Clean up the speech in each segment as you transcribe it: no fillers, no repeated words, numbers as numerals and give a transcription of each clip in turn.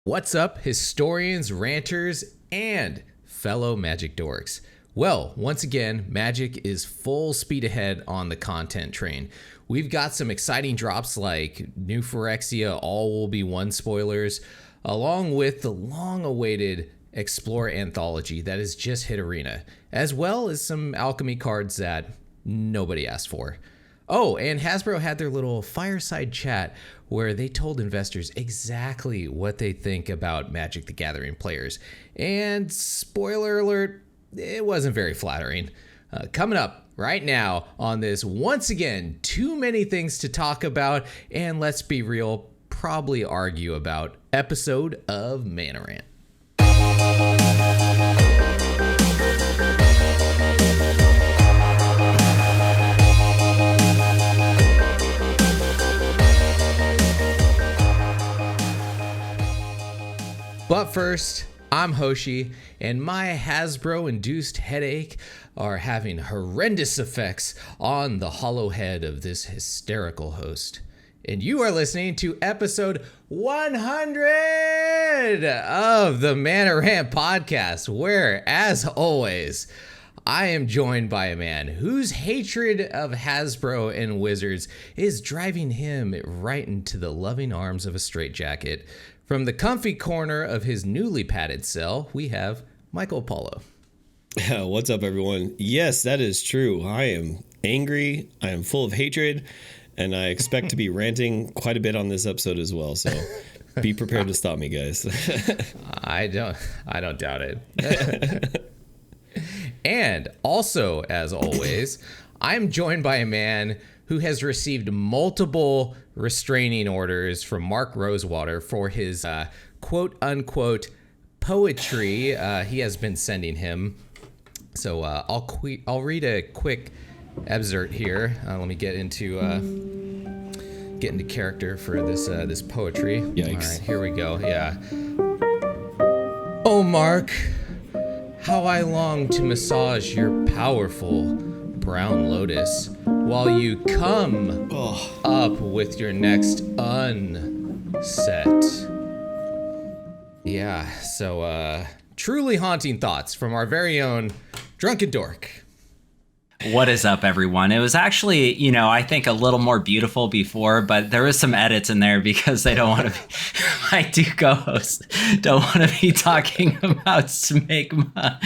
What's up, historians, ranters, and fellow Magic dorks? Well, once again, Magic is full speed ahead on the content train. We've got some exciting drops like new Phyrexia All Will Be One spoilers, along with the long-awaited Explore anthology that has just hit Arena, as well as some alchemy cards that nobody asked for. Oh, and Hasbro had their little fireside chat where they told investors exactly what they think about Magic the Gathering players. And spoiler alert, it wasn't very flattering. Coming up right now on this, once again, too many things to talk about, and let's be real, probably argue about episode of Mana Rant. But first, I'm Hoshi, and my Hasbro-induced headache are having horrendous effects on the hollow head of this hysterical host. And you are listening to episode 100 of the Mana Rant podcast, where, as always, I am joined by a man whose hatred of Hasbro and Wizards is driving him right into the loving arms of a straitjacket. From the comfy corner of his newly padded cell, we have Michael Apollo. What's up, everyone? Yes, that is true. I am angry. I am full of hatred, and I expect to be ranting quite a bit on this episode as well. So be prepared to stop me, guys. I don't doubt it. And also, as always, I'm joined by a man who has received multiple restraining orders from Mark Rosewater for his quote-unquote poetry he has been sending him. So I'll read a quick excerpt here. Let me get into character for this poetry. Yikes. All right, here we go. Yeah. Oh, Mark, how I long to massage your powerful brown lotus while you come up with your next unset. Yeah, so truly haunting thoughts from our very own Drunken Dork. What is up, everyone? It was actually, I think a little more beautiful before, but there was some edits in there because they don't want to be, my two co-hosts don't want to be talking about smegma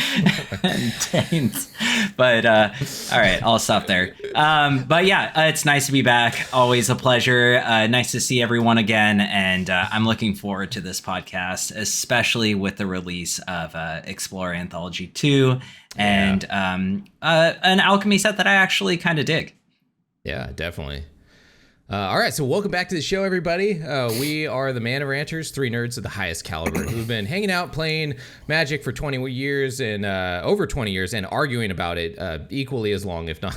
and taint. But, all right, I'll stop there. But yeah, it's nice to be back. Always a pleasure. Nice to see everyone again. And I'm looking forward to this podcast, especially with the release of Explore Anthology 2. And an alchemy set that I actually kind of dig. Yeah, definitely. All right, so welcome back to the show, everybody. We are the Mana Ranters, three nerds of the highest caliber who've been hanging out playing Magic for 20 years and over 20 years and arguing about it equally as long, if not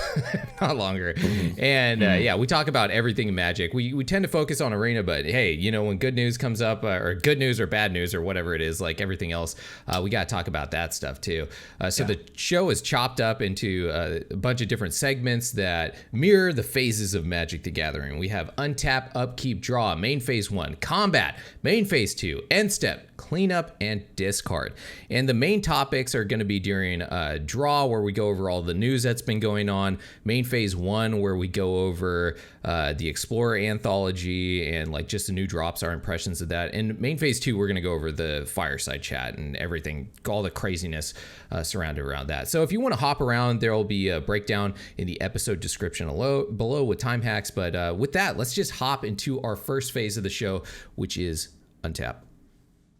not longer. And yeah, we talk about everything in Magic. We tend to focus on Arena, but hey, when good news comes up, or good news or bad news or whatever it is, like everything else, we got to talk about that stuff too. So the show is chopped up into a bunch of different segments that mirror the phases of Magic the Gathering. We have Untap, Upkeep, Draw, Main Phase 1, Combat, Main Phase 2, Endstep, Cleanup, and Discard. And the main topics are going to be during Draw, where we go over all the news that's been going on, Main Phase 1, where we go over the Explorer Anthology and like just the new drops, our impressions of that. And Main Phase 2, we're going to go over the fireside chat and everything, all the craziness surrounded around that. So if you want to hop around, there will be a breakdown in the episode description below with time hacks. But with that, let's just hop into our first phase of the show, which is Untap.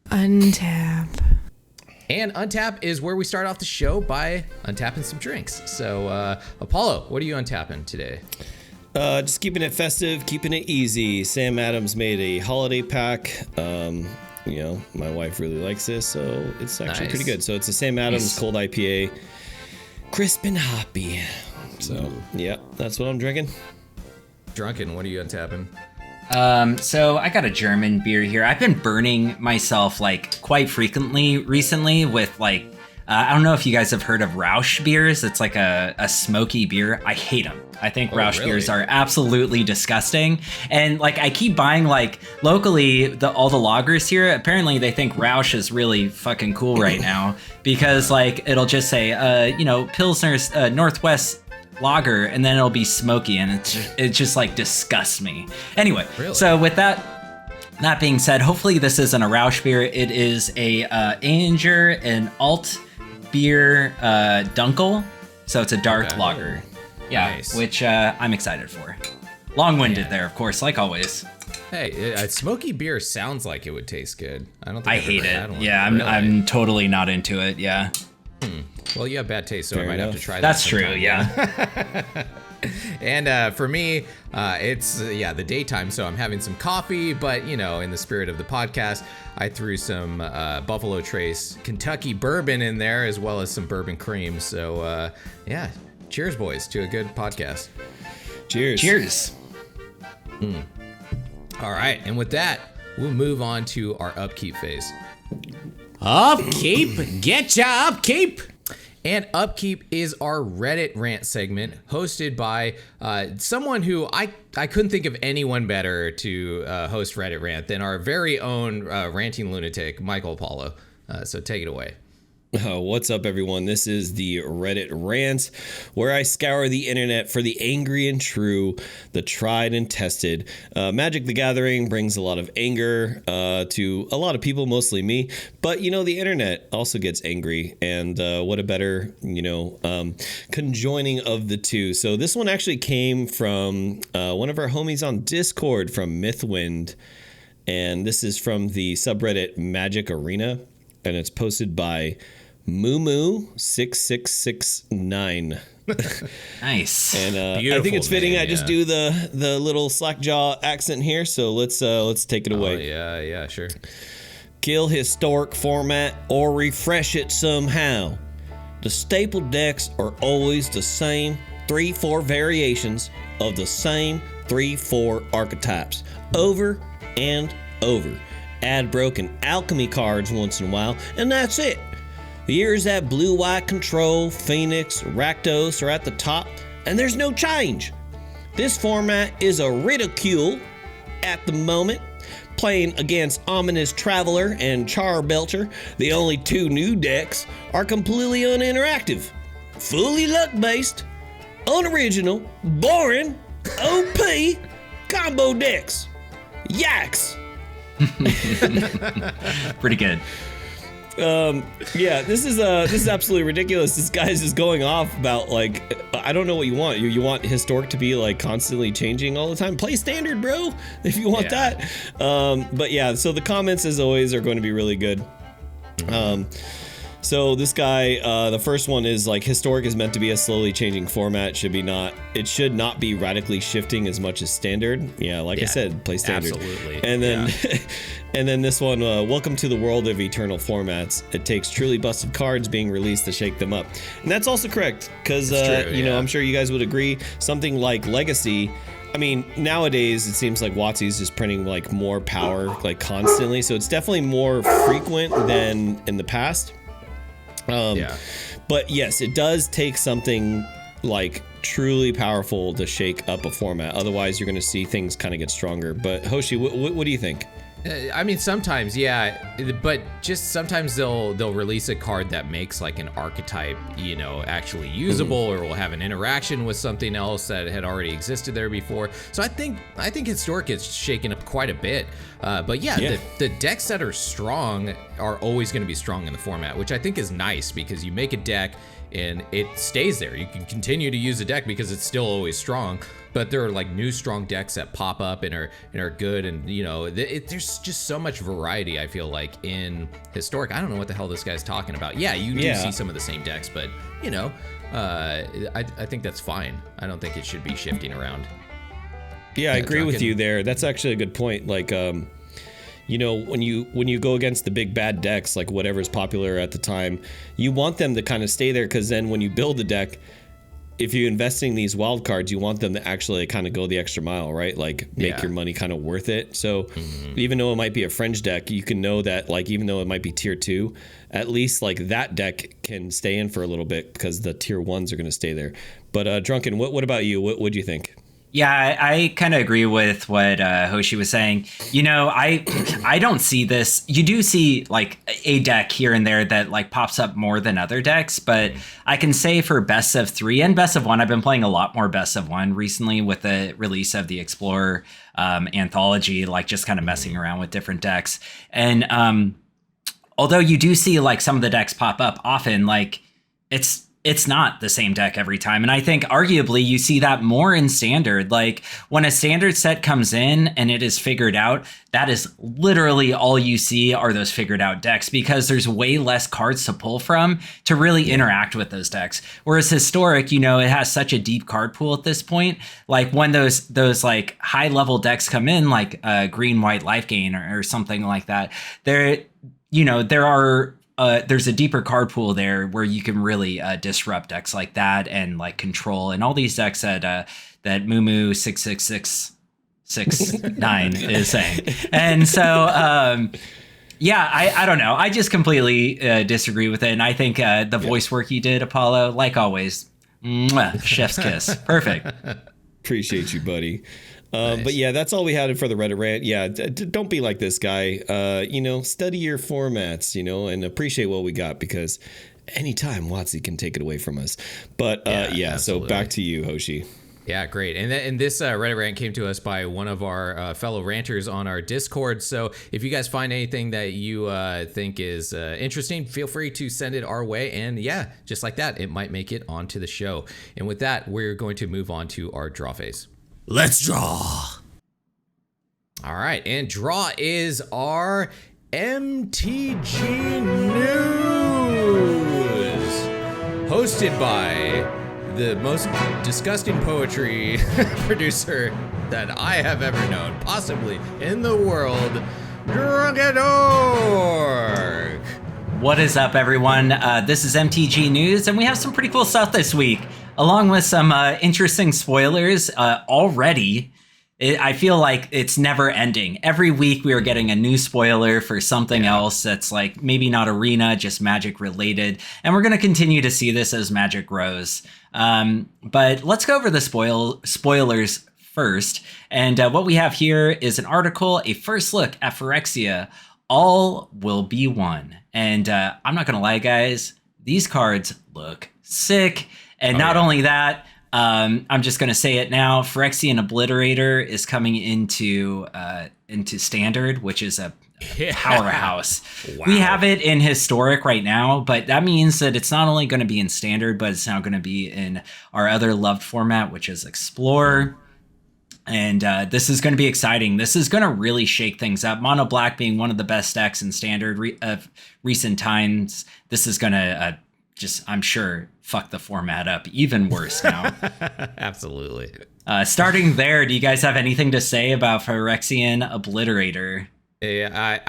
Untap. And Untap is where we start off the show by untapping some drinks. So Apollo, what are you untapping today? Just keeping it festive, keeping it easy. Sam Adams made a holiday pack. My wife really likes this, so it's actually pretty good. So it's a Sam Adams cold IPA, crisp and hoppy. So yeah, that's what I'm drinking. Drunken, what are you untapping? So I got a German beer here. I've been burning myself like quite frequently recently with like I don't know if you guys have heard of Rausch beers. It's like a smoky beer. I hate them. I think Rausch beers are absolutely disgusting. And like I keep buying like locally all the lagers here. Apparently they think Rausch is really fucking cool right now because like it'll just say Pilsner's Northwest lager, and then it'll be smoky, and it just like disgusts me. Anyway, so with that being said, hopefully this isn't a Rausch beer. It is a Anger and Alt beer Dunkel. So it's a dark lager. Yeah, nice. Which I'm excited for. Long-winded there, of course, like always. Hey, a smoky beer sounds like it would taste good. I hate it. Yeah, I'm totally not into it. Yeah. Well, you have bad taste, so I might have to try that. That's true, yeah. And for me, it's the daytime, so I'm having some coffee, but in the spirit of the podcast, I threw some Buffalo Trace Kentucky bourbon in there, as well as some bourbon cream. So cheers, boys, to a good podcast. Cheers. All right, and with that, we'll move on to our upkeep phase. Upkeep, get ya upkeep. And Upkeep is our Reddit rant segment hosted by someone who I couldn't think of anyone better to host Reddit rant than our very own ranting lunatic, Michael Apollo. So take it away. What's up, everyone? This is the Reddit rant, where I scour the internet for the angry and true, the tried and tested. Magic the Gathering brings a lot of anger to a lot of people, mostly me. But, the internet also gets angry. And what a better, conjoining of the two. So this one actually came from one of our homies on Discord from Mythwind. And this is from the subreddit Magic Arena. And it's posted by Moo6669. Nice. And I think it's fitting. I just do the little slackjaw accent here. So let's take it away. Yeah, sure. Kill historic format or refresh it somehow. The staple decks are always the same 3-4 variations of the same 3-4 archetypes over and over. Add broken alchemy cards once in a while, and that's it. Here's that blue-white control, Phoenix, Rakdos are at the top, and there's no change. This format is a ridicule at the moment. Playing against Ominous Traveler and Charbelcher, the only two new decks, are completely uninteractive, fully luck-based, unoriginal, boring, OP combo decks. Yikes! Pretty good. This is absolutely ridiculous. This guy's just going off about like, I don't know what you want. You want historic to be like constantly changing all the time? Play standard, bro, if you want that. But yeah, so the comments as always are going to be really good. So this guy, the first one is like, historic is meant to be a slowly changing format. It should not be radically shifting as much as standard. Yeah, like I said, play standard. Absolutely. And then, and then this one, welcome to the world of eternal formats. It takes truly busted cards being released to shake them up. And that's also correct, because, I'm sure you guys would agree, something like Legacy, I mean, nowadays it seems like WotC's just printing like more power like constantly. So it's definitely more frequent than in the past. But yes, it does take something like truly powerful to shake up a format. Otherwise, you're going to see things kind of get stronger. But Hoshi, what do you think? I mean, sometimes, but just sometimes they'll release a card that makes like an archetype, actually usable, or will have an interaction with something else that had already existed there before. So I think historic gets shaken up quite a bit. But the decks that are strong are always going to be strong in the format, which I think is nice because you make a deck and it stays there. You can continue to use the deck because it's still always strong. But there are like new strong decks that pop up and are good, and there's just so much variety. I feel like in historic. I don't know what the hell this guy's talking about. Yeah, you do see some of the same decks, but I think that's fine. I don't think it should be shifting around. Yeah, I agree with you there. That's actually a good point. Like, when you go against the big bad decks, like whatever's popular at the time, you want them to kind of stay there, because then when you build the deck, if you're investing these wild cards, you want them to actually kind of go the extra mile, right? Like make your money kind of worth it. So even though it might be a fringe deck, you can know that like even though it might be tier 2, at least like that deck can stay in for a little bit because the tier 1s are going to stay there. But Drunken, what about you? What do you think? Yeah, I kind of agree with what Hoshi was saying. You know, I don't see this. You do see like a deck here and there that like pops up more than other decks, but I can say for best of 3 and best of 1, I've been playing a lot more best of 1 recently with the release of the Explorer anthology, like just kind of messing around with different decks. And although you do see like some of the decks pop up often, like it's not the same deck every time. And I think arguably you see that more in standard. Like when a standard set comes in and it is figured out, that is literally all you see are those figured out decks because there's way less cards to pull from to really interact with those decks. Whereas historic, you know, it has such a deep card pool at this point. Like when those like high level decks come in, like green, white, life gain or something like that, there's a deeper card pool there where you can really disrupt decks like that and like control and all these decks that Mumu 66669 is saying. And so I don't know. I just completely disagree with it. And I think the voice work you did, Apollo, like always, mwah, chef's kiss. Perfect. Appreciate you, buddy. Nice. But yeah, that's all we had for the Reddit rant. Yeah, don't be like this guy. Study your formats, and appreciate what we got because anytime WotC can take it away from us. But so back to you, Hoshi. Yeah, great. And this Reddit rant came to us by one of our fellow ranters on our Discord. So if you guys find anything that you think is interesting, feel free to send it our way. And yeah, just like that, it might make it onto the show. And with that, we're going to move on to our draw phase. Let's draw. All right, and draw is our MTG News, hosted by the most disgusting poetry producer that I have ever known, possibly in the world, Drunken. What is up, everyone? This is MTG News, and we have some pretty cool stuff this week, along with some interesting spoilers already. I feel like it's never ending. Every week we are getting a new spoiler for something else that's like maybe not Arena, just Magic related. And we're going to continue to see this as Magic grows. But let's go over the spoilers first. And what we have here is an article, a first look at Phyrexia. All will be one. And I'm not going to lie, guys, these cards look sick. And not only that, I'm just going to say it now. Phyrexian Obliterator is coming into Standard, which is a powerhouse. Wow. We have it in Historic right now, but that means that it's not only going to be in Standard, but it's now going to be in our other loved format, which is Explorer. And this is going to be exciting. This is going to really shake things up. Mono Black being one of the best decks in Standard of recent times. This is going to I'm sure, fuck the format up even worse now. Absolutely. Starting there, do you guys have anything to say about Phyrexian Obliterator? Yeah,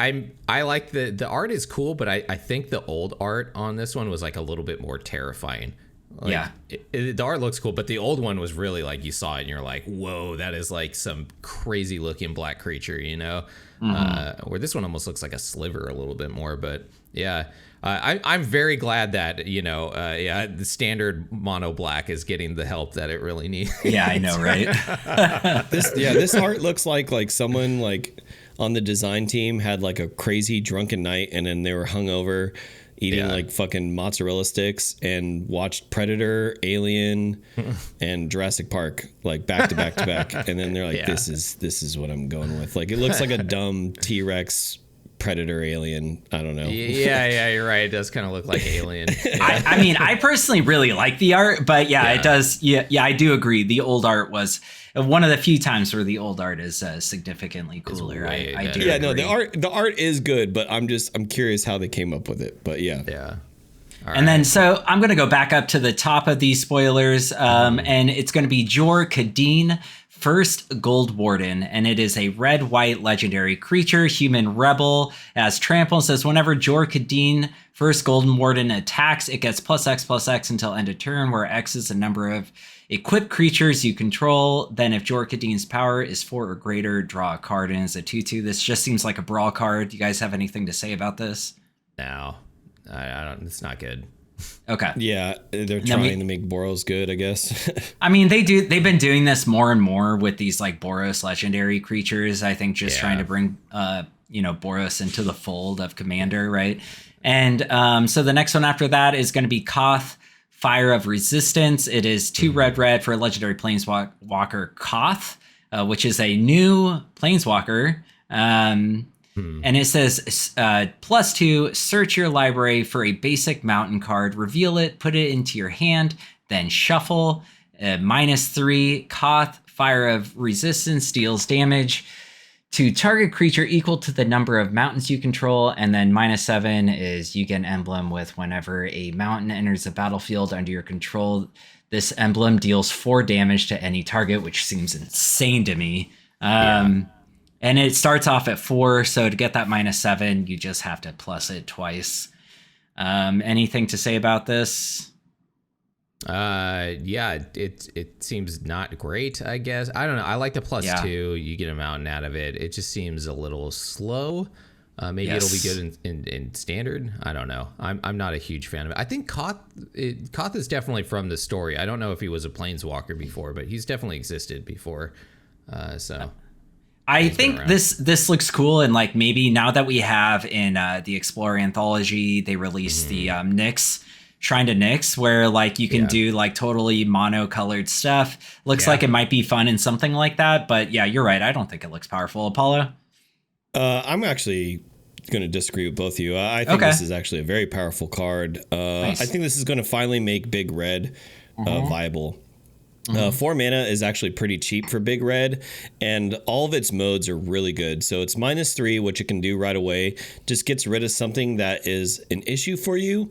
I like the art is cool, but I think the old art on this one was like a little bit more terrifying. Like, the art looks cool, but the old one was really like you saw it and you're like, whoa, that is like some crazy looking black creature, where this one almost looks like a sliver a little bit more. But yeah, I'm very glad that, the standard mono black is getting the help that it really needs. Yeah, I know, right? This art looks like someone like on the design team had like a crazy drunken night and then they were hungover eating like fucking mozzarella sticks and watched Predator, Alien, and Jurassic Park like back to back to back, and then they're like, "This is what I'm going with." Like it looks like a dumb T-Rex, Predator, Alien. I don't know. Yeah, you're right. It does kind of look like Alien. I mean, I personally really like the art, but it does. Yeah, I do agree. The old art was one of the few times where the old art is significantly cooler. I do. Yeah, agree. no, the art is good, but I'm curious how they came up with it. But yeah. All and then, so I'm going to go back up to the top of these spoilers, and it's going to be Jor Kadeen, First Gold Warden, and it is a red-white legendary creature, human rebel. It has trample. Says whenever Jor-Kadeen First Golden Warden attacks, it gets +X/+X until end of turn, where X is the number of equipped creatures you control. Then if Jor-Kadeen's power is 4 or greater, draw a card, and it's a 2/2. This just seems like a brawl card. Do you guys have anything to say about this? No, I don't. It's not good. Okay. Yeah, they're trying to make Boros good, I guess. I mean, they've been doing this more and more with these like Boros legendary creatures. I think just trying to bring Boros into the fold of Commander, right? And so the next one after that is going to be Koth, Fire of Resistance. It is 2 red for a legendary planeswalker Koth, which is a new planeswalker. And it says +2, search your library for a basic mountain card, reveal it, put it into your hand, then shuffle. -3, Koth, Fire of Resistance, deals damage to target creature equal to the number of mountains you control. And then -7 is you get an emblem with whenever a mountain enters the battlefield under your control, this emblem deals 4 damage to any target, which seems insane to me. And it starts off at 4, so to get that -7, you just have to plus it twice. Anything to say about this? Yeah, it seems not great, I guess. I don't know. I like the +2. You get a mountain out of it. It just seems a little slow. Maybe it'll be good in standard. I don't know. I'm not a huge fan of it. I think Koth is definitely from the story. I don't know if he was a planeswalker before, but he's definitely existed before. So I think this looks cool, and like maybe now that we have in the Explorer anthology, they released the Nyx, Shrine to Nyx, where like you can do like totally mono-colored stuff. Looks like it might be fun in something like that, but yeah, you're right. I don't think it looks powerful. Apollo? I'm actually going to disagree with both of you. I think this is actually a very powerful card. Nice. I think this is going to finally make Big Red viable. 4 mana is actually pretty cheap for Big Red, and all of its modes are really good. So it's -3, which it can do right away, just gets rid of something that is an issue for you.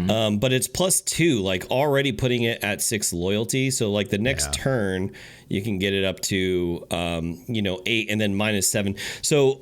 But it's +2, like already putting it at 6 loyalty. So like the next turn, you can get it up to 8, and then -7. So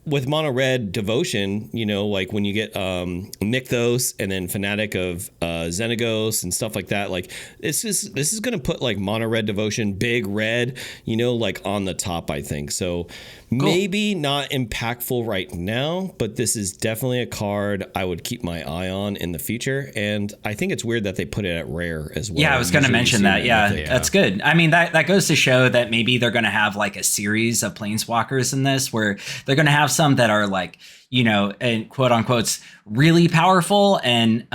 with mono red devotion, like when you get Nykthos and then Fanatic of Xenagos and stuff like that, like this is going to put like mono red devotion, Big Red, like on the top, I think. So maybe not impactful right now, but this is definitely a card I would keep my eye on in the future. And I think it's weird that they put it at rare as well. Yeah, I was going to mention that. Yeah, that's good. I mean, that goes to show that maybe they're going to have like a series of planeswalkers in this, where they're going to have some that are like, and quote unquote really powerful, and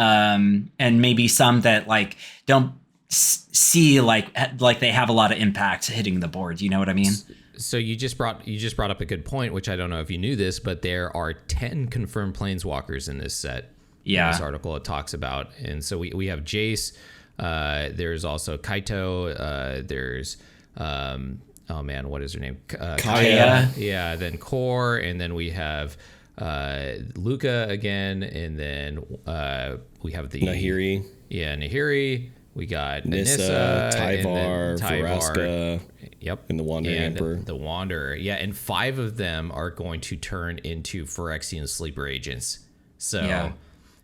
maybe some that like don't see like they have a lot of impact hitting the board. You know what I mean? So you just brought up a good point, which I don't know if you knew this, but there are 10 confirmed planeswalkers in this set. Yeah. In this article it talks about, and so we have Jace. There's also Kaito. There's oh man, what is her name? Kaya. Yeah. Then Core, and then we have Luca again, and then we have the Nahiri. Yeah, Nahiri. We got Nissa, Tyvar, Vraska. Yep. And the Wandering Emperor. The Wanderer. Yeah, and 5 of them are going to turn into Phyrexian sleeper agents. So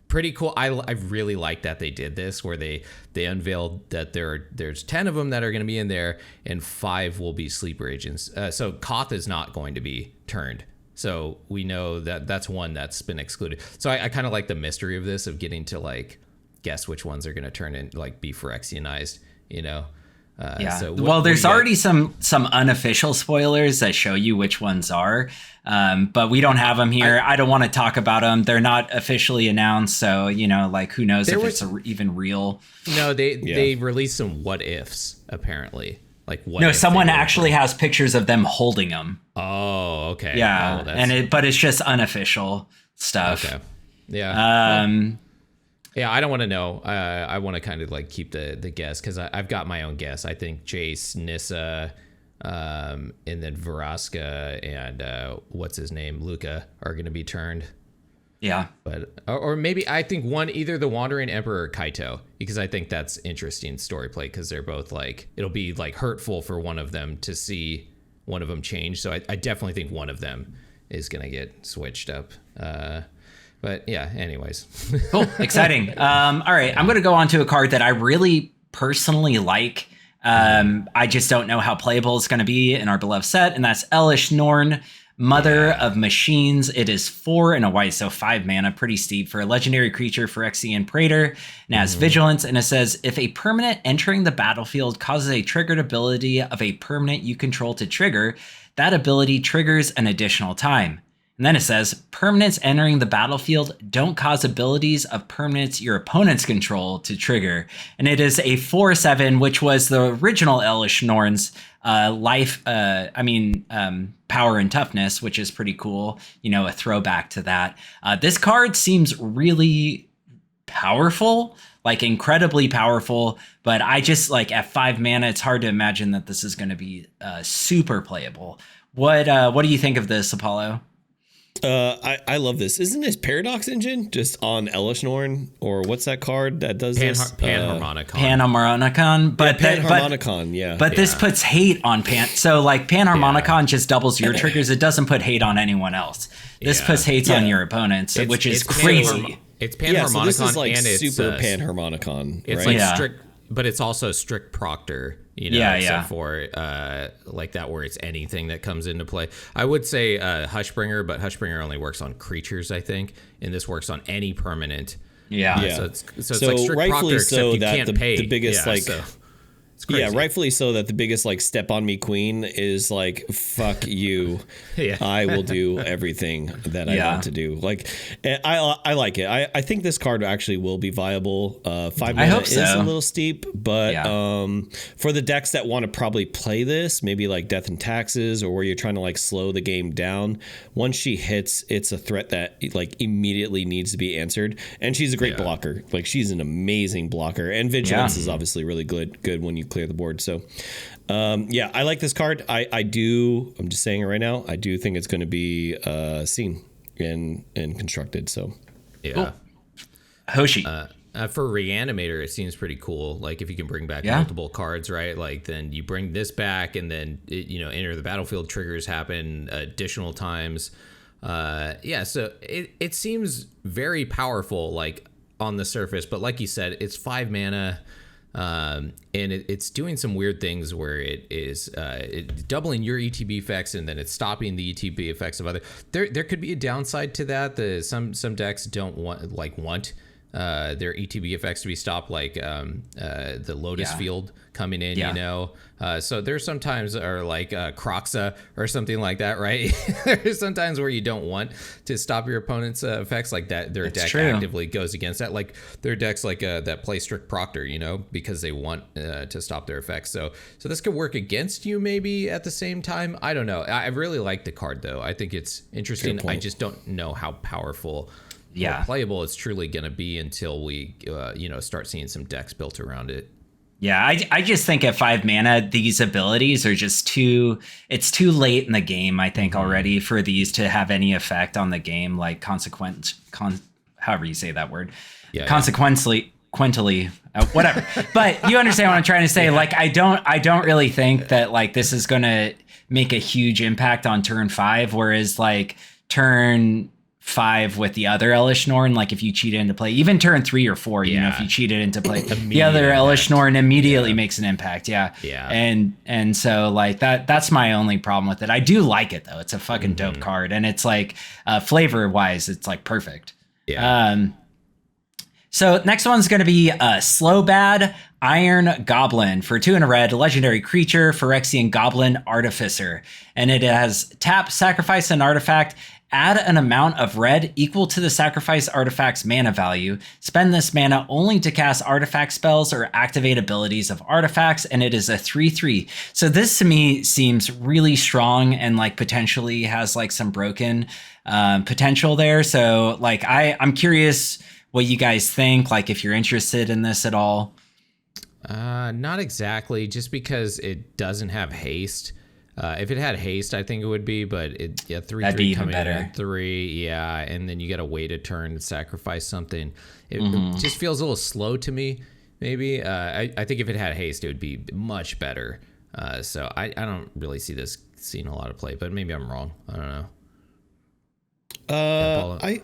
pretty cool. I really like that they did this, where they unveiled that there's 10 of them that are going to be in there, and 5 will be sleeper agents. So Koth is not going to be turned. So we know that that's one that's been excluded. So I kind of like the mystery of this, of getting to like guess which ones are going to turn in, like be Phyrexianized, So there's already some unofficial spoilers that show you which ones are, but we don't have them here. I don't want to talk about them. They're not officially announced, so like who knows if it's even real. No, they released some what ifs apparently. Like what? No, someone actually has pictures of them holding them. Oh, okay. Yeah, but it's just unofficial stuff. Okay. Yeah. Yeah, I don't want to know. I want to kind of like keep the guess, because I've got my own guess. I think Jace, Nissa, and then Vraska and what's his name, Luca, are going to be turned. Yeah. But or maybe I think either the Wandering Emperor or Kaito, because I think that's interesting story play, because they're both like, it'll be like hurtful for one of them to see one of them change. So I definitely think one of them is gonna get switched up. But yeah, anyways. Cool. Exciting. All right. I'm going to go on to a card that I really personally like. I just don't know how playable it's going to be in our beloved set, and that's Elish Norn, Mother of Machines. It is 4 and a white, so 5 mana, pretty steep for a legendary creature, Phyrexian Praetor, and has Vigilance. And it says, if a permanent entering the battlefield causes a triggered ability of a permanent you control to trigger, that ability triggers an additional time. And then it says, permanents entering the battlefield don't cause abilities of permanents your opponents control to trigger. And it is a 4/7, which was the original Elish Norn's power and toughness, which is pretty cool. You know, a throwback to that. This card seems really powerful, like incredibly powerful. But I just like at 5 mana, it's hard to imagine that this is going to be super playable. What do you think of this, Apollo? I love this. Isn't this Paradox Engine just on Elish Norn, or what's that card that does this? Panharmonicon. Panharmonicon, but Panharmonicon, yeah. But this puts hate on So like Panharmonicon just doubles your triggers. It doesn't put hate on anyone else. This puts hate on your opponents, which is crazy. It's Panharmonicon, so this is like and it's super Panharmonicon. It's right? like strict, but it's also strict Proctor. You know, except for like that, where it's anything that comes into play. I would say Hushbringer, but Hushbringer only works on creatures, I think, and this works on any permanent. Yeah. So it's like strict rightfully Proctor, so except you that can't pay. the biggest it's crazy. Yeah, rightfully so that the biggest like step on me queen is like, fuck you. I will do everything that I want to do. Like, I like it. I think this card actually will be viable. 5 mana is a little steep, but for the decks that want to probably play this, maybe like Death and Taxes, or where you're trying to like slow the game down, once she hits, it's a threat that like immediately needs to be answered. And she's a great blocker. Like, she's an amazing blocker, and Vigilance is obviously really good when you clear the board. So I like this card. I'm just saying it right now, I do think it's going to be seen and constructed. So cool. Hoshi, for Reanimator, it seems pretty cool. Like, if you can bring back multiple cards, right? Like, then you bring this back, and then enter the battlefield, triggers happen additional times. So it seems very powerful, like on the surface, but like you said, it's 5 mana. And it's doing some weird things where it is doubling your ETB effects, and then it's stopping the ETB effects of other. There could be a downside to that. Some decks don't want their ETB effects to be stopped, like the Lotus Field coming in. So there's sometimes are like Croxa or something like that, right? There's sometimes where you don't want to stop your opponent's effects, like that. Their deck actively goes against that. Like, their decks like that play strict Proctor, because they want to stop their effects. So this could work against you maybe at the same time. I don't know. I really like the card though. I think it's interesting. I just don't know how powerful or playable it's truly going to be until we start seeing some decks built around it. Yeah, I just think at 5 mana, these abilities are just it's too late in the game, I think, already for these to have any effect on the game, like however you say that word. Consequently, whatever. But you understand what I'm trying to say. Like, I don't really think that like this is going to make a huge impact on turn 5, whereas like turn 5 with the other Elish Norn, like if you cheat it into play, even turn 3 or 4, if you cheat it into play, the other Elish Norn immediately makes an impact. And so like that's my only problem with it. I do like it though. It's a fucking dope card, and it's like flavor wise, it's like perfect. So next one's going to be Slow Bad Iron Goblin for 2 and a red, legendary creature, Phyrexian Goblin Artificer. And it has tap, sacrifice an artifact, add an amount of red equal to the sacrifice artifact's mana value. Spend this mana only to cast artifact spells or activate abilities of artifacts, and it is a 3/3. So this to me seems really strong and like potentially has like some broken potential there. So like I'm curious what you guys think, like if you're interested in this at all. Not exactly, just because it doesn't have haste. If it had haste, I think it would be, but That'd 3/3 be even coming in better. at 3, yeah, and then you got to wait a turn and sacrifice something. It just feels a little slow to me. Maybe I think if it had haste, it would be much better. So I don't really see this seeing a lot of play, but maybe I'm wrong. I don't know.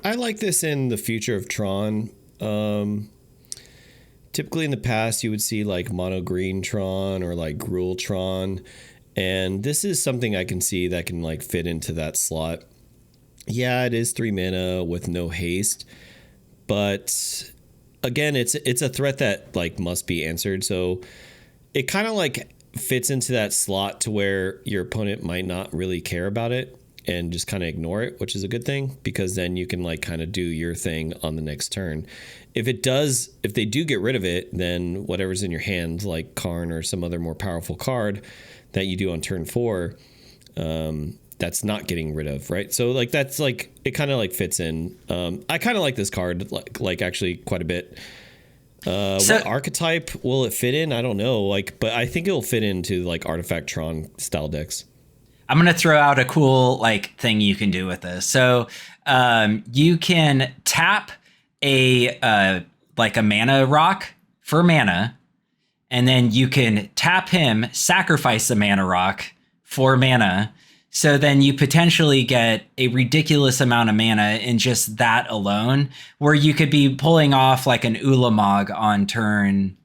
I like this in the future of Tron. Typically in the past, you would see like mono green Tron or like Gruul Tron. And this is something I can see that can like fit into that slot. Yeah, it is 3 mana with no haste, but again, it's a threat that like must be answered. So it kind of like fits into that slot to where your opponent might not really care about it and just kind of ignore it, which is a good thing because then you can like kind of do your thing on the next turn. If they do get rid of it, then whatever's in your hand, like Karn or some other more powerful card that you do on turn 4, that's not getting rid of, right? So like that's like it kind of like fits in. I kind of like this card like actually quite a bit. What archetype will it fit in? I don't know. Like, but I think it'll fit into like Artifact Tron style decks. I'm gonna throw out a cool like thing you can do with this. So you can tap a like a mana rock for mana, and then you can tap him, sacrifice the mana rock for mana. So then you potentially get a ridiculous amount of mana in just that alone, where you could be pulling off like an Ulamog on turn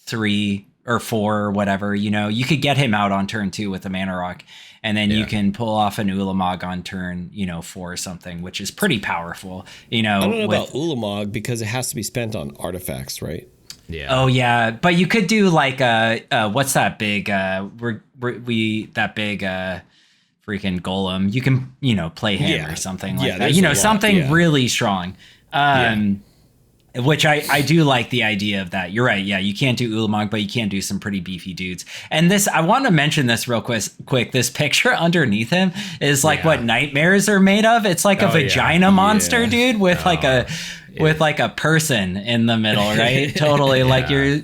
3 or 4 or whatever. You know, you could get him out on turn 2 with a mana rock, and then you can pull off an Ulamog on turn 4 or something, which is pretty powerful. I don't know about Ulamog because it has to be spent on artifacts, right? Yeah. Oh yeah, but you could do like what's that big freaking golem. You can play him or something like that. Something really strong. Which I do like the idea of that. You're right. Yeah, you can't do Ulamog, but you can do some pretty beefy dudes. And this, I want to mention this real quick. This picture underneath him is like what nightmares are made of. It's like a vagina monster, dude, with like a person in the middle, right? Totally. Like you're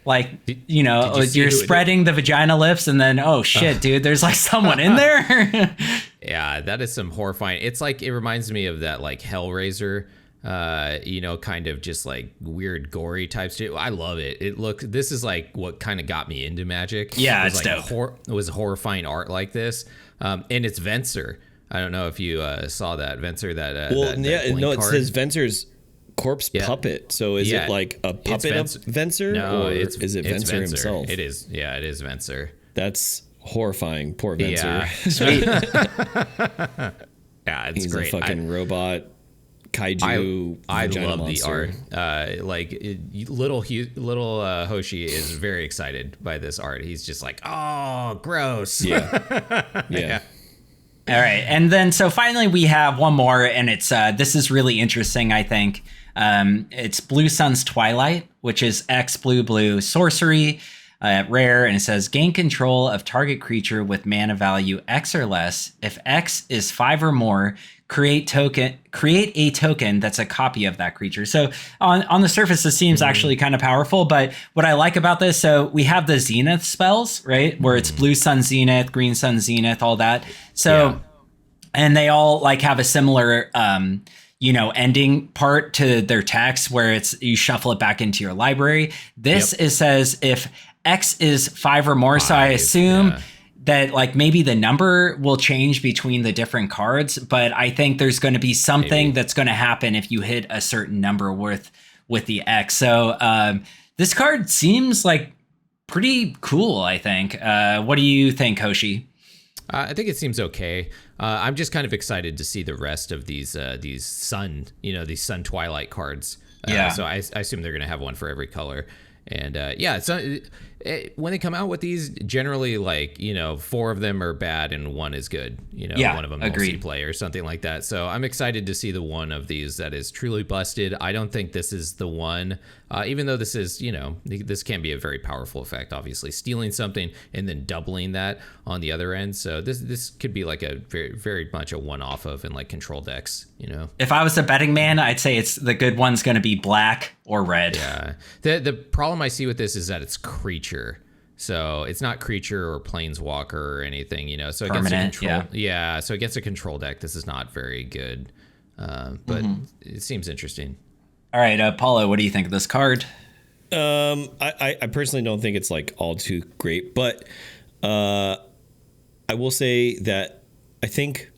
like, you're spreading the vagina lips and then, oh shit, dude, there's like someone in there. Yeah, that is some horrifying. It's like, it reminds me of that like Hellraiser, kind of just like weird gory type shit. I love it. This is like what kind of got me into Magic. Yeah, it's like dope. It was horrifying art like this. And it's Venser. I don't know if you saw that Venser. It says Venser's corpse puppet. So is it like a puppet of Venser? No, or is it Venser himself? It is. Yeah, it is Venser. That's horrifying. Poor Venser. Yeah, yeah, it's He's great. a fucking robot. Kaiju. I love monster. the art. Little Hoshi is very excited by this art. He's just like, oh, gross. Yeah. All right, and then so finally we have one more, and it's this is really interesting. I think it's Blue Sun's Twilight, which is X blue sorcery, rare, and it says gain control of target creature with mana value X or less. If X is 5 or more, create a token that's a copy of that creature. So on the surface, this seems actually kind of powerful, but what I like about this, so we have the Zenith spells, right? Where it's Blue Sun Zenith, Green Sun Zenith, all that. So, and they all like have a similar, ending part to their text where it's, you shuffle it back into your library. This says if X is 5 or more. So I assume that like maybe the number will change between the different cards, but I think there's going to be something that's going to happen if you hit a certain number with the X. So this card seems like pretty cool, I think. What do you think, Hoshi? I think it seems okay. I'm just kind of excited to see the rest of these Sun Twilight cards. So I assume they're going to have one for every color. And when they come out with these, generally, 4 of them are bad and 1 is good. One of them multi-play or something like that. So I'm excited to see the one of these that is truly busted. I don't think this is the one, even though this is, this can be a very powerful effect, obviously. Stealing something and then doubling that on the other end. So this could be like a very, very much a one-off of in like control decks, If I was a betting man, I'd say it's the good one's going to be black or red. Yeah. The problem I see with this is that it's creature. So it's not creature or planeswalker or anything, you know. So Permanent, against a control, yeah. So against a control deck, this is not very good. But it seems interesting. All right, Paulo, what do you think of this card? I personally don't think it's like all too great, but I will say that I think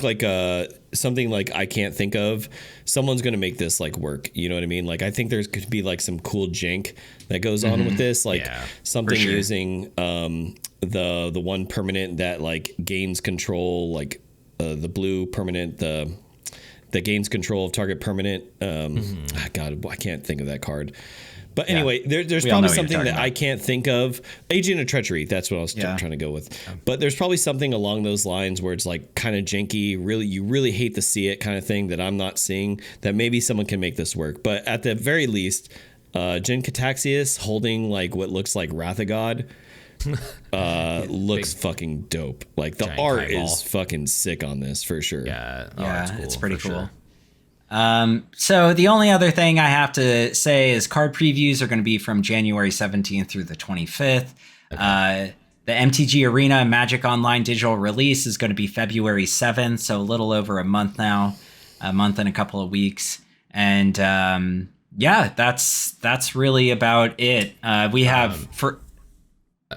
like something like I can't think of, someone's gonna make this like work. You know what I mean? Like I think there's could be like some cool jank that goes on with this, like something using the one permanent that like gains control, like the blue permanent, that gains control of target permanent. God, I can't think of that card. But anyway, there's probably something that I can't think of. Agent of Treachery, that's what I was trying to go with. But there's probably something along those lines where it's like kind of janky, you really hate to see it kind of thing that I'm not seeing, that maybe someone can make this work. But at the very least, Jin Cataxius holding like what looks like Wrath of God looks fucking dope. Like the art is fucking sick on this for sure. It's pretty cool. So the only other thing I have to say is card previews are going to be from January 17th through the 25th. The MTG Arena Magic Online digital release is going to be February 7th, so a little over a month now, a month and a couple of weeks. And that's really about it. We have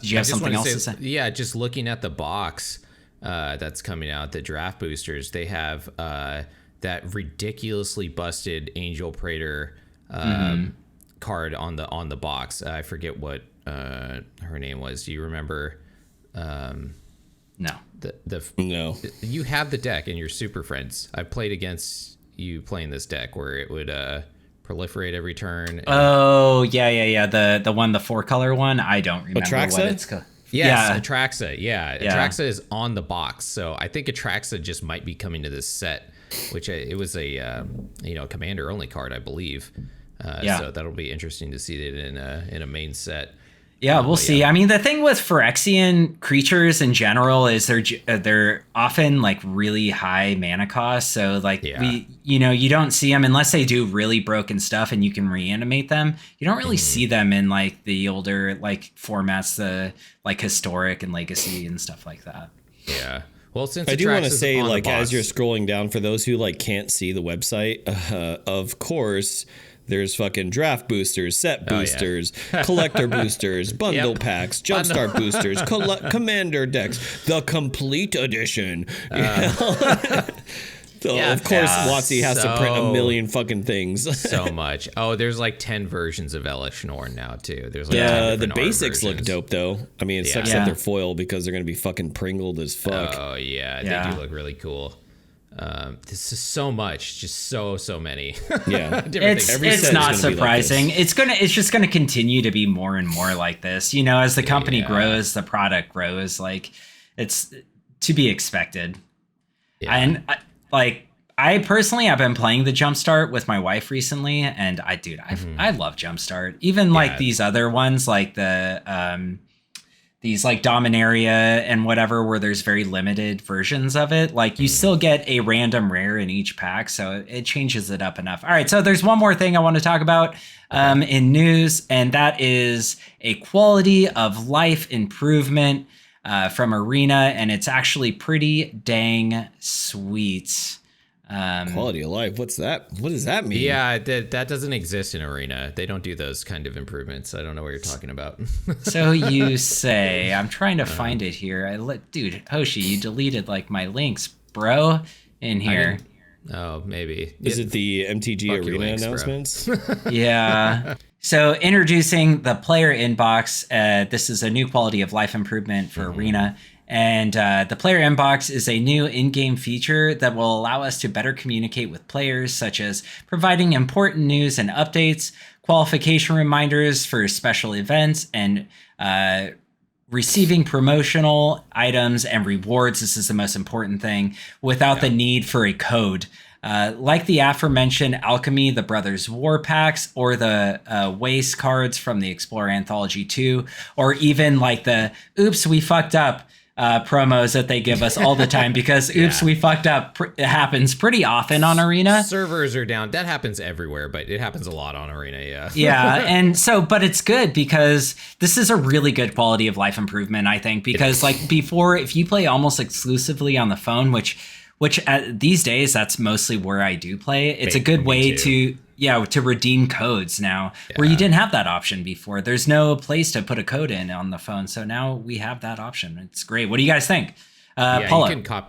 Did you have something else to say? Yeah, just looking at the box that's coming out, the draft boosters, they have that ridiculously busted Angel Praetor card on the box. I forget what her name was. Do you remember? No. No. You have the deck in your Super Friends. I played against you playing this deck where it would proliferate every turn. Oh, yeah. The 4-color one. I don't remember Atraxa? what it's called. Yes, Atraxa. Yeah, Atraxa is on the box. So I think Atraxa just might be coming to this set, which it was a commander only card, I believe. So that'll be interesting to see it in a main set. Yeah, we'll see. I mean, the thing with Phyrexian creatures in general is they're often like really high mana cost. So like you don't see them unless they do really broken stuff and you can reanimate them. You don't really see them in like the older like formats, the like historic and legacy and stuff like that. Yeah. Well, since I do want to say, like, as you're scrolling down, for those who like can't see the website, of course, there's fucking draft boosters, set boosters, collector boosters, bundle packs, jumpstart boosters, commander decks, the complete edition. Of course, WotC has to print a million fucking things. So much. Oh, there's like 10 versions of Elesh Norn now, too. There's like the basics look dope, though. I mean, it sucks that they're foil because they're going to be fucking pringled as fuck. Oh, yeah. They do look really cool. This is so much, just so many. Yeah, it's not surprising. Like it's just gonna continue to be more and more like this. You know, as the company grows, the product grows. Like it's to be expected. Yeah. And I personally have been playing the Jumpstart with my wife recently, and I love Jumpstart. Even like these other ones, like the these like Dominaria and whatever, where there's very limited versions of it. Like you still get a random rare in each pack, so it changes it up enough. All right, so there's one more thing I want to talk about in news, and that is a quality of life improvement from Arena, and it's actually pretty dang sweet. Quality of life, what's that? What does that mean? Yeah, that doesn't exist in Arena. They don't do those kind of improvements. I don't know what you're talking about. So you say. I'm trying to find it here. Dude, Hoshi, you deleted like my links, bro, in here. Oh, maybe. Is it the MTG Arena links, announcements? Yeah. So introducing the player inbox. This is a new quality of life improvement for Arena. And the player inbox is a new in-game feature that will allow us to better communicate with players, such as providing important news and updates, qualification reminders for special events, and receiving promotional items and rewards. This is the most important thing, without the need for a code. Like the aforementioned Alchemy, the Brothers War packs, or the Waste cards from the Explorer Anthology 2, or even like the Oops, we fucked up. promos that they give us all the time because oops, we fucked up. It happens pretty often on Arena. Servers are down. That happens everywhere, but it happens a lot on Arena. Yeah. Yeah. And so, but it's good because this is a really good quality of life improvement, I think, because like before, if you play almost exclusively on the phone, which these days, that's mostly where I do play. It's a good way to redeem codes now where you didn't have that option before. There's no place to put a code in on the phone. So now we have that option. It's great. What do you guys think? Paula. You can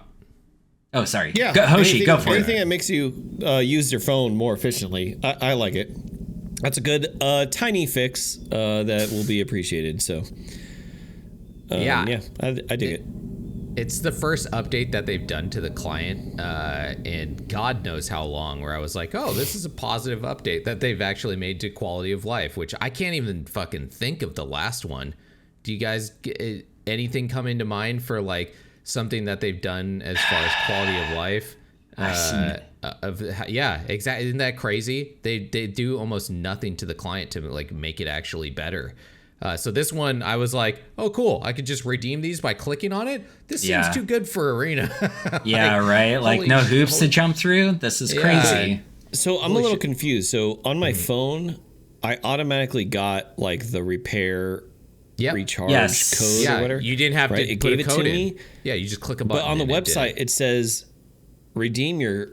Oh, sorry. Yeah. Hoshi, go for it. Anything that makes you use your phone more efficiently. I like it. That's a good tiny fix that will be appreciated. So, I dig it. It's the first update that they've done to the client in God knows how long, where I was like, oh, this is a positive update that they've actually made to quality of life, which I can't even fucking think of the last one. Do you guys get anything come into mind for like something that they've done as far as quality of life? Exactly. Isn't that crazy? They do almost nothing to the client to like make it actually better. So this one, I was like, oh, cool. I could just redeem these by clicking on it. This seems too good for Arena. Right. Like no hoops to jump through. This is crazy. So I'm a little confused. So on my phone, I automatically got like the repair recharge code or whatever. You didn't have to it put gave a it code to in. me. Yeah, you just click a button. But on the website, it says redeem your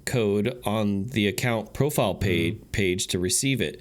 code on the account profile page to receive it.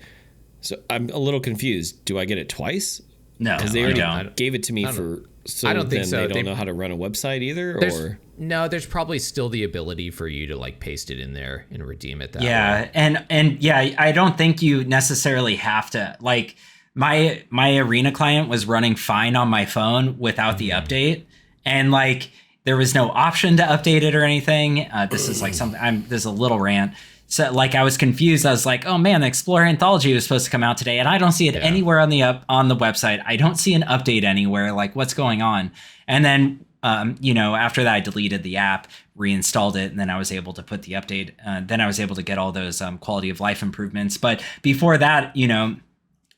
So I'm a little confused. Do I get it twice? No, because they already gave it to me for. So I don't think so. They don't know how to run a website either, or no. There's probably still the ability for you to like paste it in there and redeem it that way. And I don't think you necessarily have to like my Arena client was running fine on my phone without the update, and like there was no option to update it or anything. This is like something. There's a little rant. So like I was confused. I was like, oh man, the Explorer Anthology was supposed to come out today, and I don't see it anywhere on the website. I don't see an update anywhere. Like what's going on? And then after that, I deleted the app, reinstalled it, and then I was able to put the update. Then I was able to get all those quality of life improvements. But before that,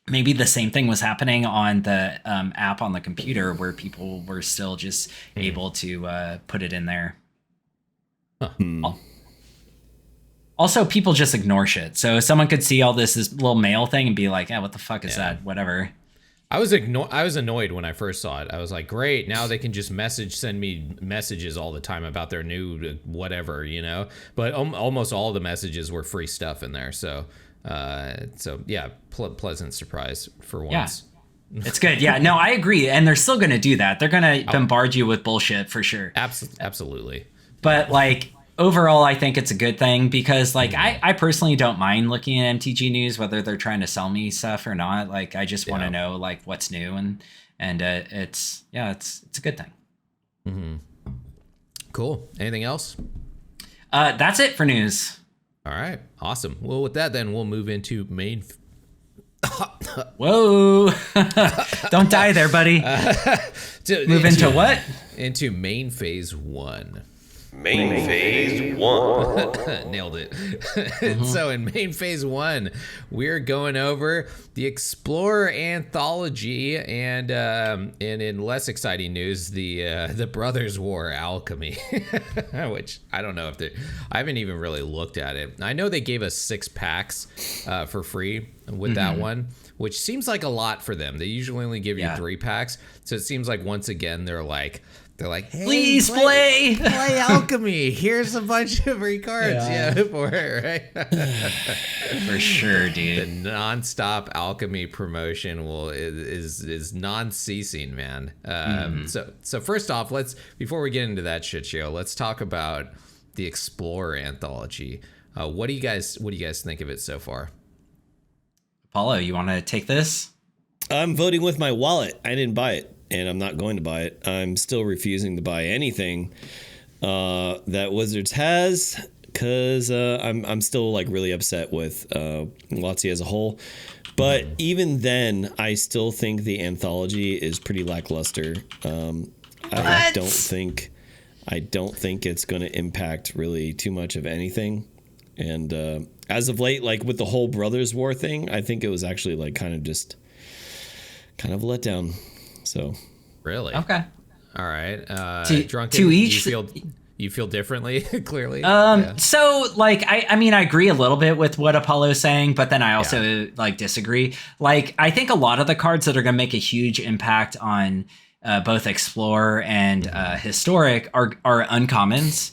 maybe the same thing was happening on the app on the computer where people were still just able to put it in there. Also, people just ignore shit. So someone could see all this little mail thing and be like, what the fuck is that? Whatever. I was annoyed when I first saw it. I was like, great, now they can just send me messages all the time about their new whatever, But almost all the messages were free stuff in there. So pleasant surprise for once. Yeah. It's good. Yeah, no, I agree. And they're still going to do that. They're going to bombard you with bullshit for sure. Absolutely. But like, overall, I think it's a good thing because like I personally don't mind looking at MTG news, whether they're trying to sell me stuff or not. Like I just want to know like what's new and it's a good thing. Mm-hmm. Cool. Anything else? That's it for news. All right. Awesome. Well, with that, then we'll move into main. Whoa! Don't die there, buddy. Move into what? Into main phase 1. Main phase 1. Nailed it. So in main phase 1, we're going over the Explorer Anthology and in less exciting news, the Brothers War Alchemy, which I don't know I haven't even really looked at it. I know they gave us 6 packs for free with that one, which seems like a lot for them. They usually only give you 3 packs. So it seems like once again, they're like, hey, please play Alchemy. Here's a bunch of free cards. For it, right? For sure, dude. The nonstop Alchemy promotion is non-ceasing, man. So first off, before we get into that shit show, let's talk about the Explorer Anthology. What do you guys think of it so far? Apollo, you want to take this? I'm voting with my wallet. I didn't buy it. And I'm not going to buy it. I'm still refusing to buy anything that Wizards has because I'm still like really upset with WotC as a whole. But even then, I still think the anthology is pretty lackluster. I don't think it's going to impact really too much of anything. And as of late, like with the whole Brothers War thing, I think it was actually like kind of a letdown. So really? Okay. All right. To- Drunken, to each- you feel differently, clearly. So like I mean I agree a little bit with what Apollo's saying, but then I also like disagree. Like I think a lot of the cards that are going to make a huge impact on both Explorer and Historic are uncommons.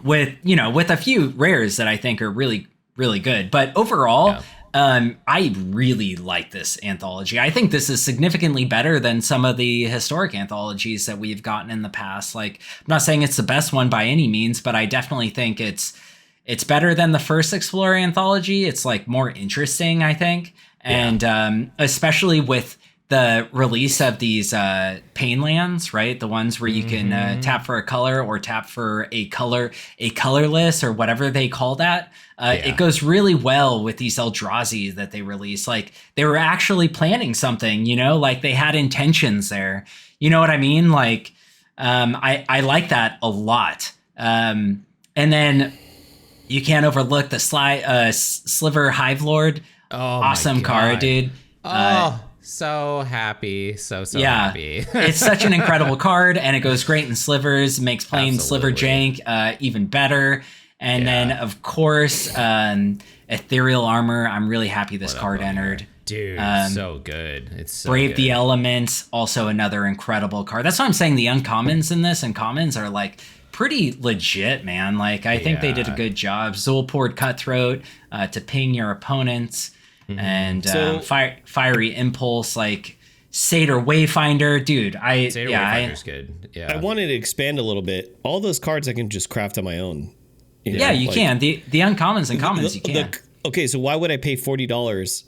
With a few rares that I think are really really good, but overall. I really like this anthology. I think this is significantly better than some of the historic anthologies that we've gotten in the past. Like, I'm not saying it's the best one by any means, but I definitely think it's better than the first Explorer anthology. It's like more interesting, I think. And especially with the release of these pain lands, right? The ones where you can tap for a color or tap for a colorless or whatever they call that. It goes really well with these Eldrazi that they release. Like they were actually planning something, like they had intentions there. You know what I mean? Like I like that a lot. And then you can't overlook the Sliver Hive Lord. Oh, awesome card, dude. So happy. So happy. It's such an incredible card, and it goes great in slivers, makes playing sliver jank even better. And then, of course, Ethereal Armor. I'm really happy this card entered. Dude, so good. It's so Brave good. the Elements, also another incredible card. That's why I'm saying the uncommons in this and commons are like pretty legit, man. Like I think they did a good job. Zulport Cutthroat to ping your opponents. And Fiery Impulse, like Satyr Wayfinder, dude. Satyr Wayfinder's good. Yeah, I wanted to expand a little bit. All those cards I can just craft on my own. You can. The uncommons and commons you can. Okay, so why would I pay $40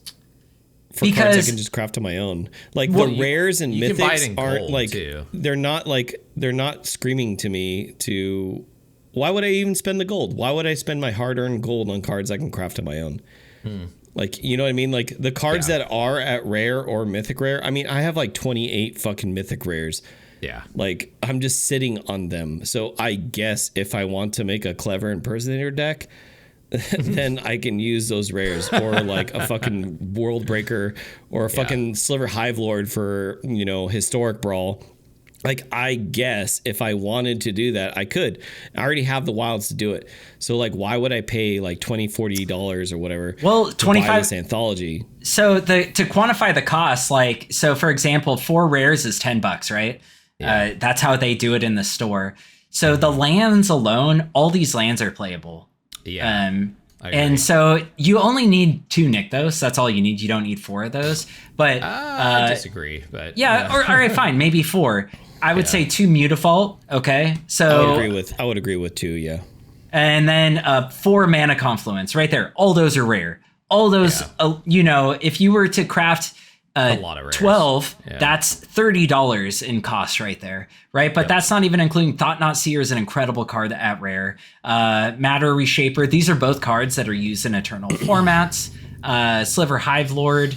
for cards I can just craft on my own? Like the rares and mythics aren't like too. they're not screaming to me to. Why would I even spend the gold? Why would I spend my hard-earned gold on cards I can craft on my own? Like, you know what I mean? Like the cards that are at rare or mythic rare. I mean, I have like 28 fucking mythic rares. Yeah. Like I'm just sitting on them. So I guess if I want to make a clever impersonator deck, then I can use those rares or like a fucking World Breaker or a fucking Sliver Hive Lord for, Historic Brawl. Like, I guess if I wanted to do that, I could. I already have the wilds to do it. So, like, why would I pay like $20, $40 or whatever? Well, to buy this anthology. So to quantify the cost, like, so for example, 4 rares is $10, right? Yeah. That's how they do it in the store. So the lands alone, all these lands are playable. Yeah. And so you only need 2 Nykthos. That's all you need. You don't need 4 of those. But I disagree. But all right, fine, maybe 4. I would say 2 Mutafault. Okay, so I would agree with 2. Yeah. And then 4 Mana Confluence right there. All those are rare. All those, if you were to craft a lot of rares. 12, that's $30 in cost right there, right? But that's not even including Thought Knot Seer is an incredible card at rare. Matter Reshaper, these are both cards that are used in Eternal formats. Sliver Hive Lord,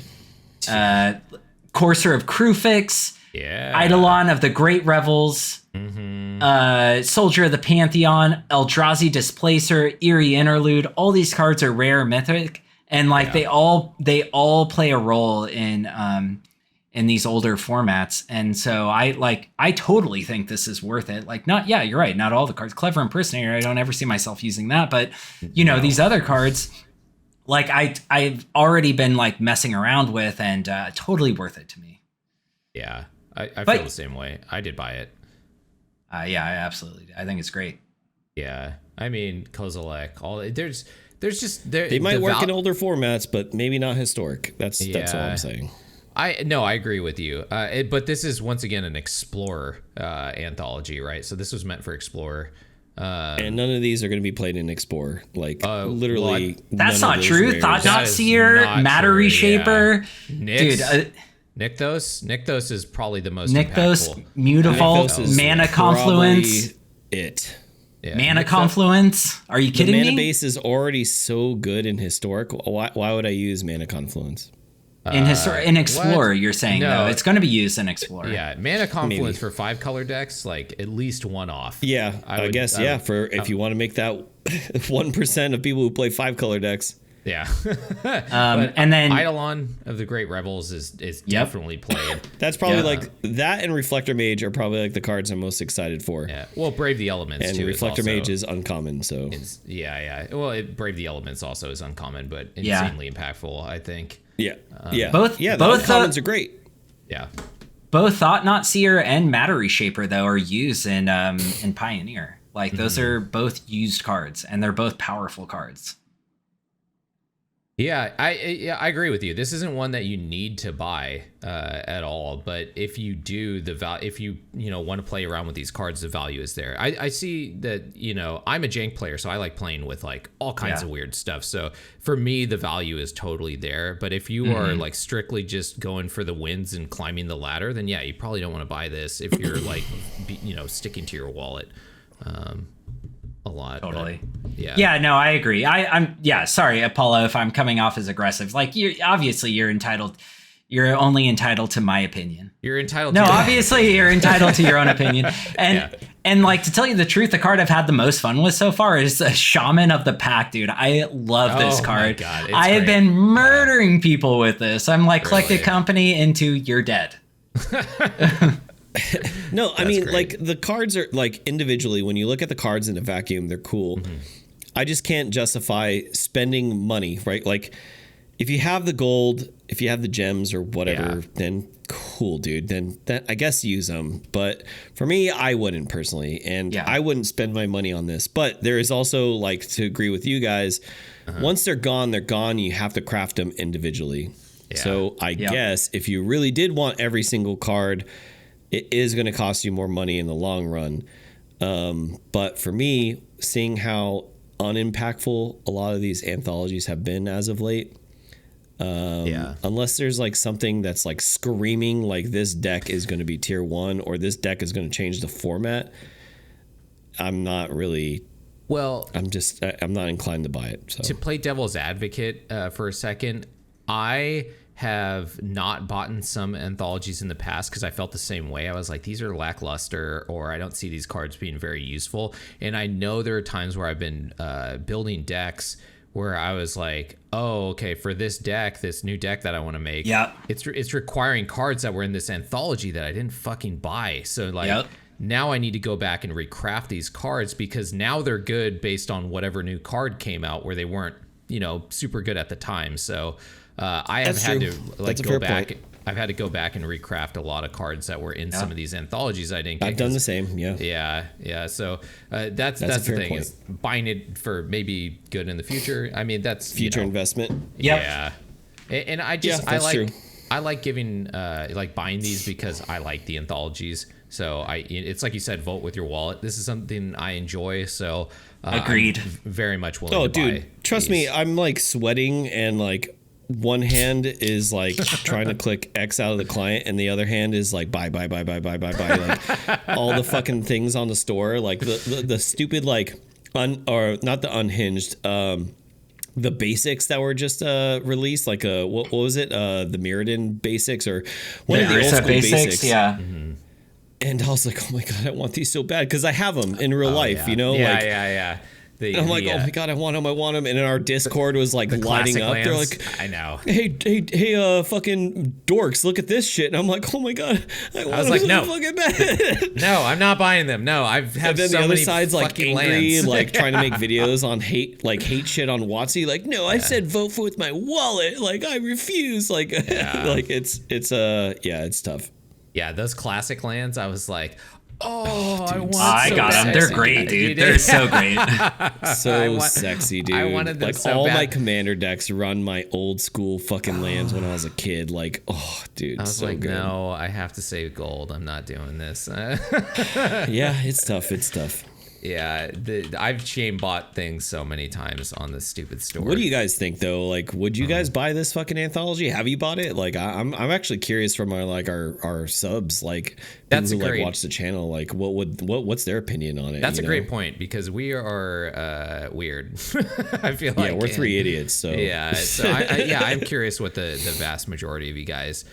Courser of Krufix, Eidolon of the Great Revels, Soldier of the Pantheon, Eldrazi Displacer, Eerie Interlude. All these cards are rare mythic. And like they all play a role in these older formats, and so I totally think this is worth it. Like you're right, not all the cards. Clever Impersonator, I don't ever see myself using that, but these other cards, like I've already been like messing around with, and totally worth it to me. Yeah, I feel the same way. I did buy it. Yeah, I absolutely. I think it's great. Yeah, I mean Kozilek, there's just they might work in older formats, but maybe not historic. That's all I'm saying. I agree with you. But this is once again an Explorer anthology, right? So this was meant for Explorer. And none of these are going to be played in Explorer. Like literally, that's not true. Thought Knot Seer, Matter Reshaper, dude. Nykthos is probably the most Nykthos, Mutavault, Mana Confluence. Yeah, Mana Confluence? Are you kidding me? The mana base is already so good in Historic. Why would I use Mana Confluence? In Explorer, you're saying, though. It's going to be used in Explorer. Yeah, Mana Confluence for 5 color decks, like at least 1 off. Yeah, I guess, if you want to make that 1% of people who play 5 color decks. Yeah. And then Eidolon of the Great Rebels is definitely played. That's probably like that, and Reflector Mage are probably like the cards I'm most excited for. Yeah. Well, Brave the Elements and too. Reflector Mage is uncommon, so yeah. Well, Brave the Elements also is uncommon, but insanely impactful, I think. Yeah. Both the uncommons are great. Yeah. Both Thought Knot Seer and Matter Reshaper though are used in Pioneer. Like those are both used cards, and they're both powerful cards. Yeah, I agree with you. This isn't one that you need to buy at all, but if you do, if you want to play around with these cards, the value is there. I see that, I'm a jank player, so I like playing with like all kinds of weird stuff. So for me, the value is totally there. But if you are like strictly just going for the wins and climbing the ladder, then yeah, you probably don't want to buy this if you're like sticking to your wallet a lot. Totally. But, yeah, no, I agree. I'm sorry, Apollo, if I'm coming off as aggressive. Like, you're entitled. You're only entitled to my opinion. You're entitled No, to obviously you're entitled to your own opinion. And like, to tell you the truth, the card I've had the most fun with so far is Shaman of the Pack, dude. I love this card. My God, I have been murdering people with this. I'm like, Really? collect a company into you're dead. No, I mean, great. like, the cards are, like, individually, when you look at the cards in a vacuum, they're cool. I just can't justify spending money, right? Like, if you have the gold, if you have the gems or whatever, then cool, dude. Then I guess use them. But for me, I wouldn't personally. And I wouldn't spend my money on this. But there is also, like, to agree with you guys, once they're gone, they're gone. You have to craft them individually. Yeah. So I guess if you really did want every single card, it is going to cost you more money in the long run. But for me, seeing how unimpactful a lot of these anthologies have been as of late, unless there's like something that's like screaming like this deck is going to be tier 1 or this deck is going to change the format, I'm not really... Well, I'm not inclined to buy it. So. To play devil's advocate for a second, I have not bought some anthologies in the past because I felt the same way. I was like, these are lackluster, or I don't see these cards being very useful. And I know there are times where I've been building decks where I was like, oh, okay, for this deck, this new deck that I want to make, it's requiring cards that were in this anthology that I didn't fucking buy. So like now I need to go back and recraft these cards because now they're good based on whatever new card came out where they weren't, super good at the time. So I have had to like go back. I've had to go back and recraft a lot of cards that were in some of these anthologies I didn't get. I've done the same. Yeah. So that's the thing is buying it for maybe good in the future. I mean, that's future investment. Yeah. And I just true. I like giving like buying these because I like the anthologies. So it's like you said, vote with your wallet. This is something I enjoy. So agreed. I'm very much willing to buy. Oh, dude, trust me, I'm like sweating and like one hand is like trying to click X out of the client and the other hand is like buy like all the fucking things on the store, like the stupid like or not the unhinged the basics that were just released, like what was it, the Mirrodin basics or one of the old school basics. And I was like, oh my god, I want these so bad because I have them in real life, Yeah, and I'm like, oh my god, I want them. And in our Discord was like lighting up. They're like, I know. Hey, fucking dorks, look at this shit. And I'm like, oh my god, I was like, no, fucking bad. No, I'm not buying them. No, I've had and then so the other many side's like fucking angry, lands. like trying to make videos on hate shit on WotC. Like, no, I said vote for with my wallet. Like, I refuse. Like, like it's tough. Yeah, those classic lands, I was like, oh, dude, I got them. They're great, dude. They're so great. So sexy, dude. I wanted them like so all bad. my commander decks run my old school fucking lands when I was a kid. Like, oh, dude, I was so like, good. no, I have to save gold. I'm not doing this. Yeah, it's tough. Yeah, I've shame bought things so many times on this stupid store. What do you guys think though? Like, would you guys buy this fucking anthology? Have you bought it? Like, I'm actually curious from our subs, like That's people who great. like watch the channel, like what's their opinion on it? That's a great point because we are weird. I feel like we're three idiots. So so I'm curious what the vast majority of you guys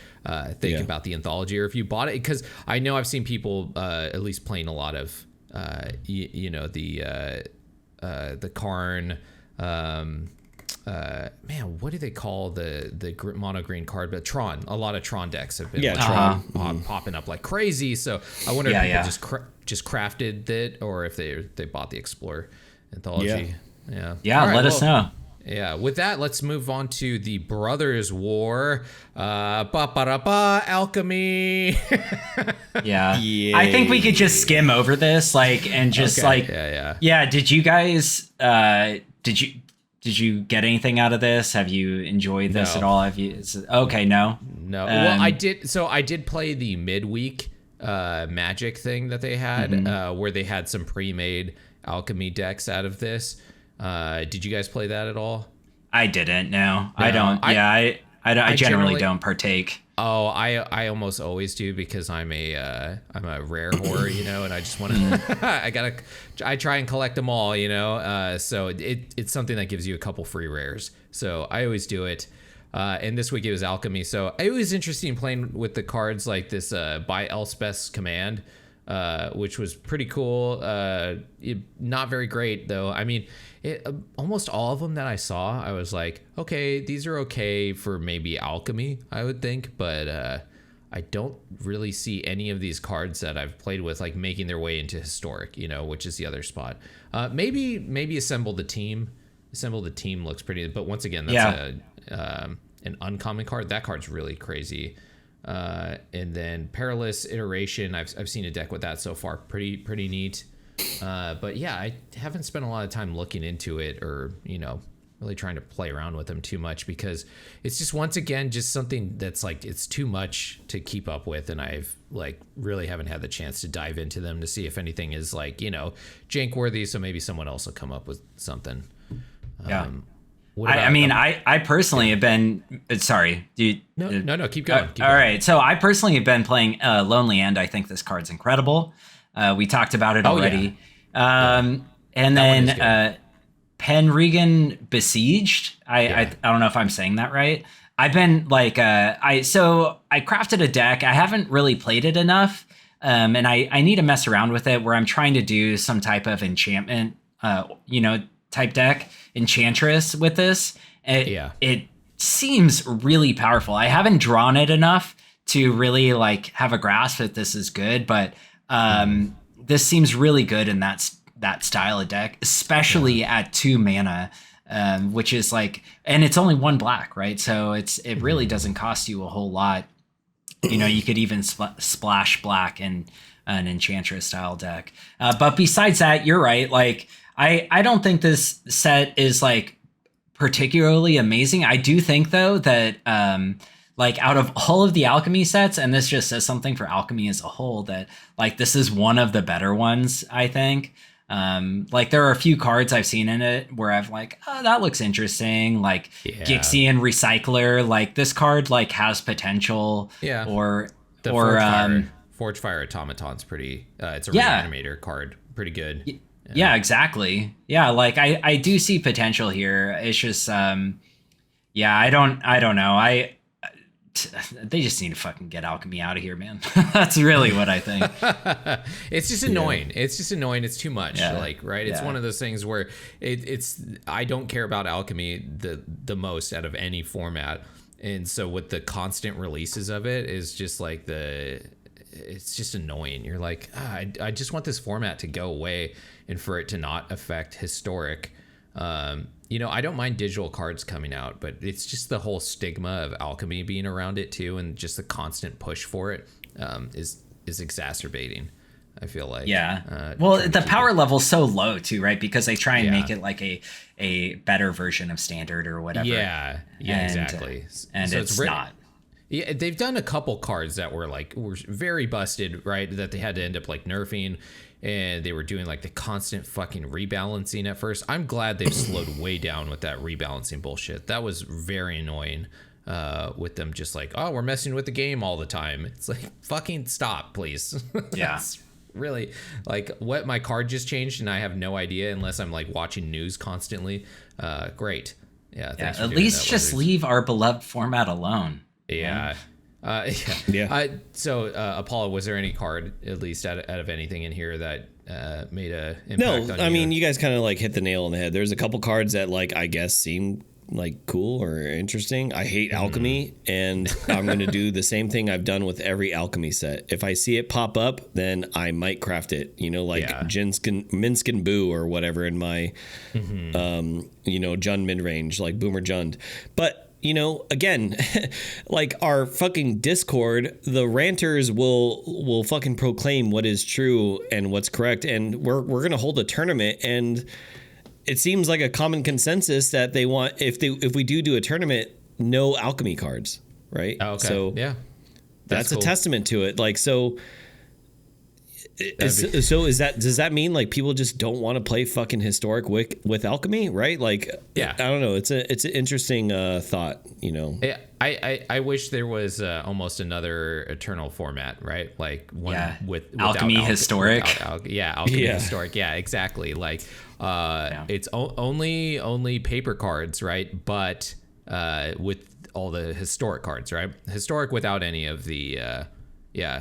think about the anthology, or if you bought it, because I know I've seen people at least playing a lot of. The Karn, man, what do they call the mono green card? But Tron, a lot of Tron decks have been popping up like crazy. So I wonder if people just crafted that, or if they bought the Explorer anthology. Yeah. Let us know. Yeah, with that, let's move on to the Brothers War. Alchemy. I think we could just skim over this, and just Did you guys? Did you get anything out of this? Have you enjoyed this at all? Have you? No. Well, I did. So I did play the midweek Magic thing that they had, where they had some pre-made alchemy decks out of this. Did you guys play that at all? I didn't. No, I don't. I generally don't partake. Oh, I almost always do, because I'm a rare whore, and I just want to. I try and collect them all, So it's something that gives you a couple free rares. So I always do it. And this week it was alchemy. So it was interesting playing with the cards like this by Elspeth's Command. Which was pretty cool. Not very great though. I mean, almost all of them that I saw, I was like, okay, these are okay for maybe alchemy, I would think, but I don't really see any of these cards that I've played with like making their way into historic, which is the other spot. Maybe assemble the team. Assemble the team looks pretty, but once again, that's an uncommon card. That card's really crazy. And then Perilous Iteration, I've seen a deck with that so far, pretty neat. But yeah, I haven't spent a lot of time looking into it, or really trying to play around with them too much, because it's just, once again, just something that's like, it's too much to keep up with, and I've really haven't had the chance to dive into them to see if anything is jank worthy. So maybe someone else will come up with something. I personally have been. Sorry, dude. No. Keep going. All right. So I personally have been playing Lonely End. I think this card's incredible. We talked about it already. And then Penregan Besieged. I don't know if I'm saying that right. I've been I crafted a deck. I haven't really played it enough, and I need to mess around with it, where I'm trying to do some type of enchantment, type deck, Enchantress with this. It seems really powerful. I haven't drawn it enough to really have a grasp that this is good, but this seems really good in that style of deck, especially at 2 mana, which is and it's only 1 black, right? So it really doesn't cost you a whole lot. You could even splash black in an Enchantress style deck. But besides that, you're right. I don't think this set is particularly amazing. I do think though that out of all of the alchemy sets, and this just says something for alchemy as a whole, that this is one of the better ones, I think. There are a few cards I've seen in it where I've oh, that looks interesting, Gixian Recycler. This card has potential. Or Forge Fire Automaton's pretty it's a reanimator card, pretty good. Yeah, exactly. Yeah, I do see potential here. It's just I don't know. They just need to fucking get alchemy out of here, man. That's really what I think. It's just annoying. It's just annoying. It's too much. Right? It's one of those things where it's I don't care about alchemy the most out of any format. And so with the constant releases of it is just it's just annoying. You're I just want this format to go away and for it to not affect historic. I don't mind digital cards coming out, but it's just the whole stigma of alchemy being around it too, and just the constant push for it is exacerbating, I feel like. The power level's so low too, right? Because they try and make it a better version of standard or whatever. Exactly. And so it's not. Yeah, they've done a couple cards that were very busted, right? That they had to end up nerfing, and they were doing the constant fucking rebalancing at first. I'm glad they've slowed way down with that rebalancing bullshit. That was very annoying with them just oh, we're messing with the game all the time. It's fucking stop, please. Yeah. Really what, my card just changed and I have no idea unless I'm watching news constantly. Great. Yeah. Thanks at least just leave our beloved format alone. Yeah. So, Apollo, was there any card, at least out of anything in here, that made a impact on you? I mean, you guys kind of hit the nail on the head. There's a couple cards that I guess seem like cool or interesting. I hate alchemy, and I'm going to do the same thing I've done with every alchemy set. If I see it pop up, then I might craft it, you know, like Minskin Boo or whatever in my, you know, Jund mid-range, like Boomer Jund. But, you know, again, like our fucking Discord, the ranters will fucking proclaim what is true and what's correct. And we're going to hold a tournament, and it seems like a common consensus that they want, if we do a tournament, no alchemy cards, right? Oh, okay. So yeah, that's cool. a testament to it. Like, so does that mean like people just don't want to play fucking historic with alchemy, right? Like, yeah, I don't know. It's an interesting thought, you know. Yeah, I wish there was almost another eternal format, right? Like one with alchemy historic. Alchemy historic. Yeah, exactly. Like it's only paper cards, right? But with all the historic cards, right? Historic without any of the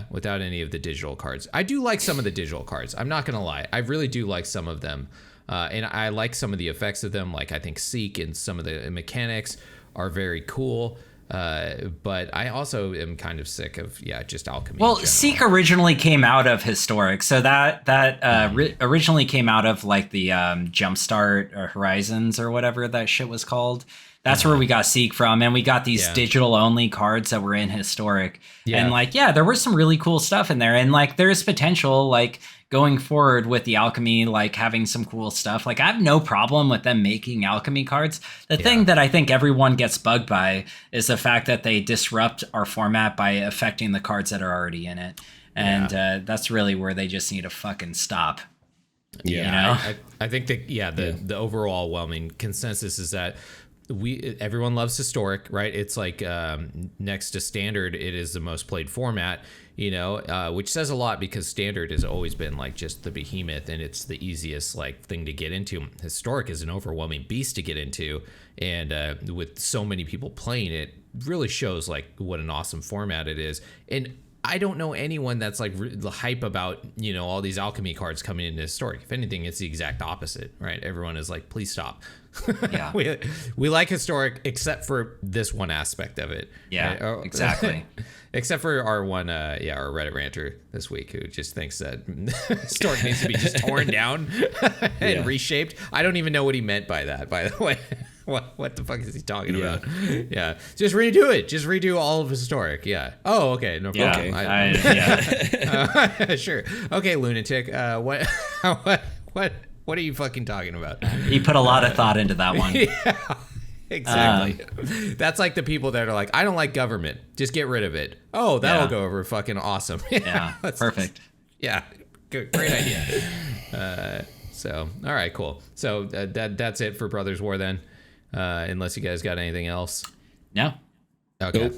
without any of the digital cards. I do like some of the digital cards. I'm not gonna lie. I really do like some of them, and I like some of the effects of them. Like I think Seek and some of the mechanics are very cool. But I also am kind of sick of just alchemy. Well, Seek originally came out of historic, so that originally came out of like the Jumpstart or Horizons or whatever that shit was called. That's where we got Seek from, and we got these digital only cards that were in historic. And like, there was some really cool stuff in there, and like there's potential like going forward with the alchemy, like having some cool stuff. Like I have no problem with them making alchemy cards. The thing that I think everyone gets bugged by is the fact that they disrupt our format by affecting the cards that are already in it. And that's really where they just need to fucking stop. Yeah, you know? I think that the overall overwhelming consensus is that everyone loves historic, right? It's like next to standard, it is the most played format, you know, which says a lot because standard has always been like just the behemoth and it's the easiest like thing to get into. Historic is an overwhelming beast to get into, and with so many people playing it, really shows like what an awesome format it is. And I don't know anyone that's like the hype about, you know, all these alchemy cards coming into historic. If anything, it's the exact opposite, right? Everyone is like, please stop. Yeah. we like historic except for this one aspect of it. Yeah, right? exactly. Except for our one, our Reddit ranter this week who just thinks that historic needs to be just torn down and reshaped. I don't even know what he meant by that, by the way. What the fuck is he talking about? Yeah. Just redo it. Just redo all of historic. Yeah. Oh, okay. No problem. Sure. Okay, lunatic. What are you fucking talking about? He put a lot of thought into that one. Yeah. Exactly. That's like the people that are like, I don't like government. Just get rid of it. Oh, that'll go over fucking awesome. Yeah. Perfect. Great idea. So, all right, cool. So that's it for Brothers War then. Unless you guys got anything else. No. Okay. Nope.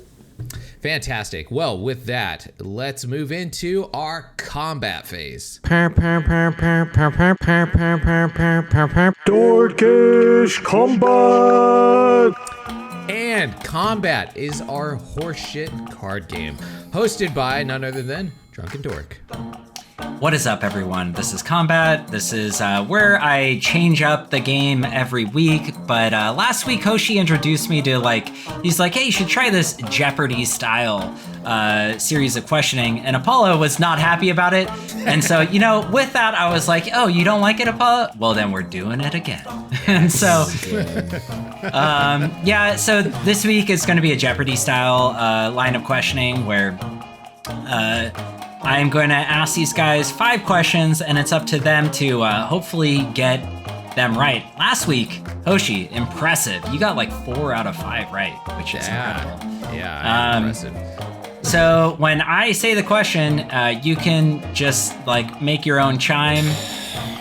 Fantastic. Well, with that, let's move into our combat phase. Dorkish Combat! And combat is our horseshit card game, hosted by none other than Drunken Dork. What is up, everyone? This is Combat. This is where I change up the game every week. But last week, Hoshi introduced me to he's like, hey, you should try this Jeopardy style series of questioning. And Apollo was not happy about it. And so, with that, I was like, oh, you don't like it, Apollo? Well, then we're doing it again. And so, so this week it's going to be a Jeopardy style line of questioning where I'm going to ask these guys 5 questions, and it's up to them to hopefully get them right. Last week, Hoshi, impressive. You got 4 out of 5 right, which is incredible. Yeah, impressive. So when I say the question, you can just make your own chime,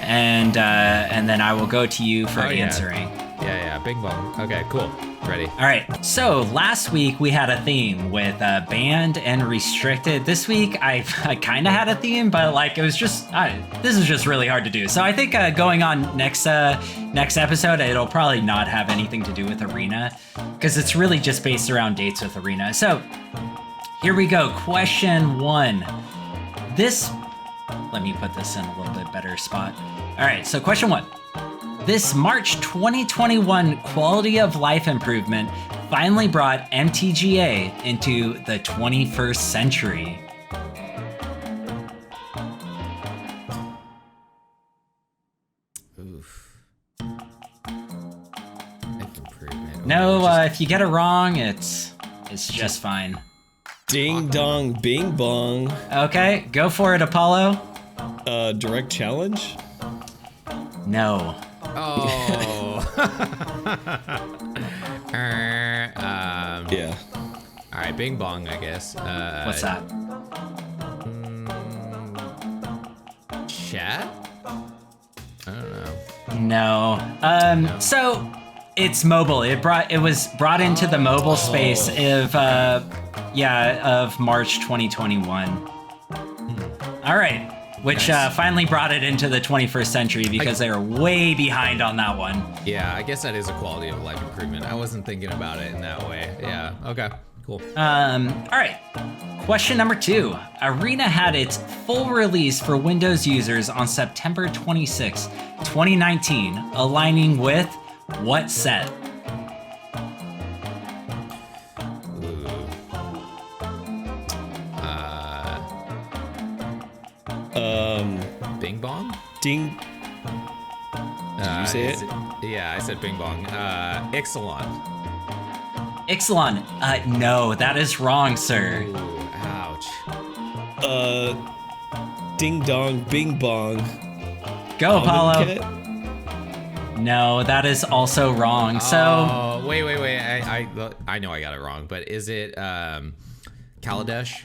and then I will go to you for answering. Yeah, bing bong. Okay, cool. Ready. All right. So last week we had a theme with banned and restricted. This week I kind of had a theme, but it was just this is just really hard to do. So I think going on next episode, it'll probably not have anything to do with Arena because it's really just based around dates with Arena. So here we go. Question 1. Let me put this in a little bit better spot. All right. So question 1. This March 2021 quality of life improvement finally brought MTGA into the 21st century? Oof. Life improvement. No, if you get it wrong, it's just fine. Ding dong bing bong. Okay, go for it, Apollo. Direct challenge? No. Oh. Yeah. All right, Bing Bong, I guess. What's that? Chat? I don't know. No. So it's mobile. It was brought into the mobile space of March 2021. All right. Which finally brought it into the 21st century because they were way behind on that one. Yeah, I guess that is a quality of life improvement. I wasn't thinking about it in that way. Yeah. Okay. Cool. All right. Question number 2. Arena had its full release for Windows users on September 26, 2019, aligning with what set? Ooh. Bing Bong? Ding. Did you say it? Yeah, I said Bing Bong. Ixalan. Ixalan. No, that is wrong, sir. Ooh, ouch. Ding dong bing bong. Go, Apollo. Kit? No, that is also wrong. So, Oh, wait. I know I got it wrong, but is it Kaladesh?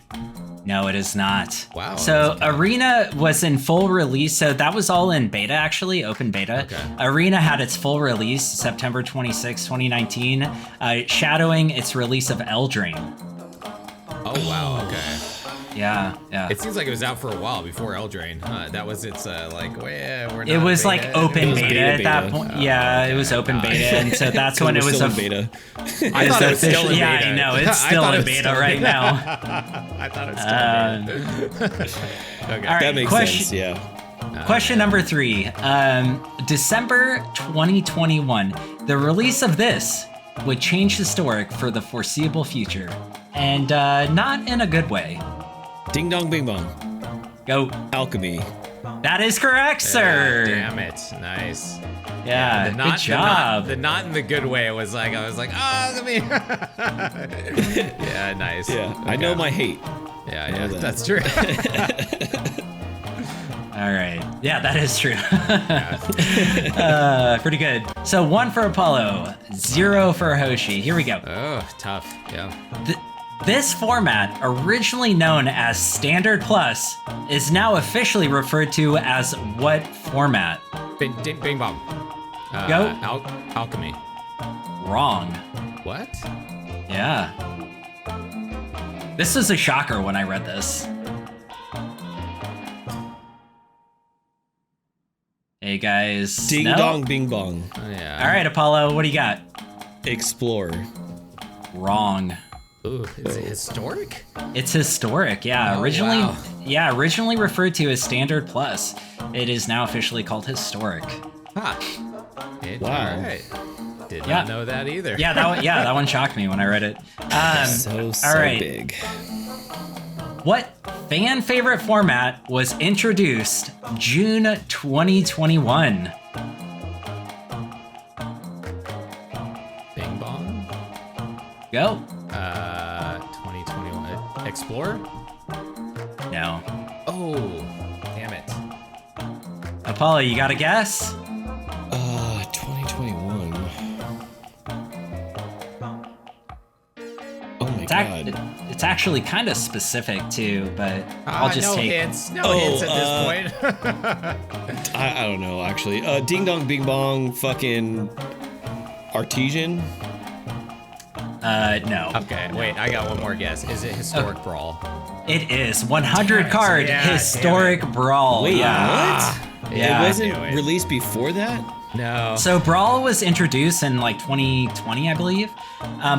no, it is not. Wow, So, that's okay. Arena was in full release. So, that was all in beta, actually, open beta. Okay. Arena had its full release September 26, 2019, shadowing its release of Eldraine. Oh, wow. Okay. Yeah. It seems like it was out for a while before Eldraine. That was its we're not It was like beta. open was beta, beta, at that beta. point. Yeah, it was open beta. And so that's when it was still in a beta. I thought it was still in Yeah, beta. I know. It's I still thought it in was beta still in right beta. now. I thought it was still in beta. Okay. All right, That makes question, sense. Yeah. Question number 3. December 2021. The release of this would change Historic for the foreseeable future. And not in a good way. Ding dong bing bong. Go. Alchemy. That is correct, sir. Damn it. Nice. Yeah, The good not, job. The not in the good way. It was like, I was like, oh, look at me. Yeah, nice. Yeah. I know my hate. Yeah, that. that's true. All right. Yeah, that is true. Pretty good. So 1 for Apollo, 0 for Hoshi. Here we go. Oh, tough. Yeah. This format, originally known as Standard Plus, is now officially referred to as what format? Bing Bong. Go. Alchemy. Wrong. What? Yeah. This was a shocker when I read this. Hey guys. Ding No? dong bing bong. Oh, yeah. All right, Apollo, what do you got? Explore. Wrong. Ooh, is it historic? It's historic, yeah. Oh, originally, wow. originally referred to as Standard Plus. It is now officially called Historic. Huh. Wow. All right. Did Yeah. not know that either. Yeah, that one shocked me when I read it. So all right. big. What fan favorite format was introduced June 2021? Bing Bong. Go. 2021. Explorer? No. Oh, damn it. Apollo, you got a guess? 2021. Oh my It's, god. it's actually kind of specific too, but I'll just no take. hints. No hints at this point. I don't know actually. Ding dong bing bong fucking artesian. No. Okay, wait, I got one more guess. Is it Historic Brawl? It is 100 Damn it. card Yeah, Historic Brawl. Wait, Yeah. what? Yeah. It wasn't I knew it. released before that? No. So Brawl was introduced in like 2020, I believe,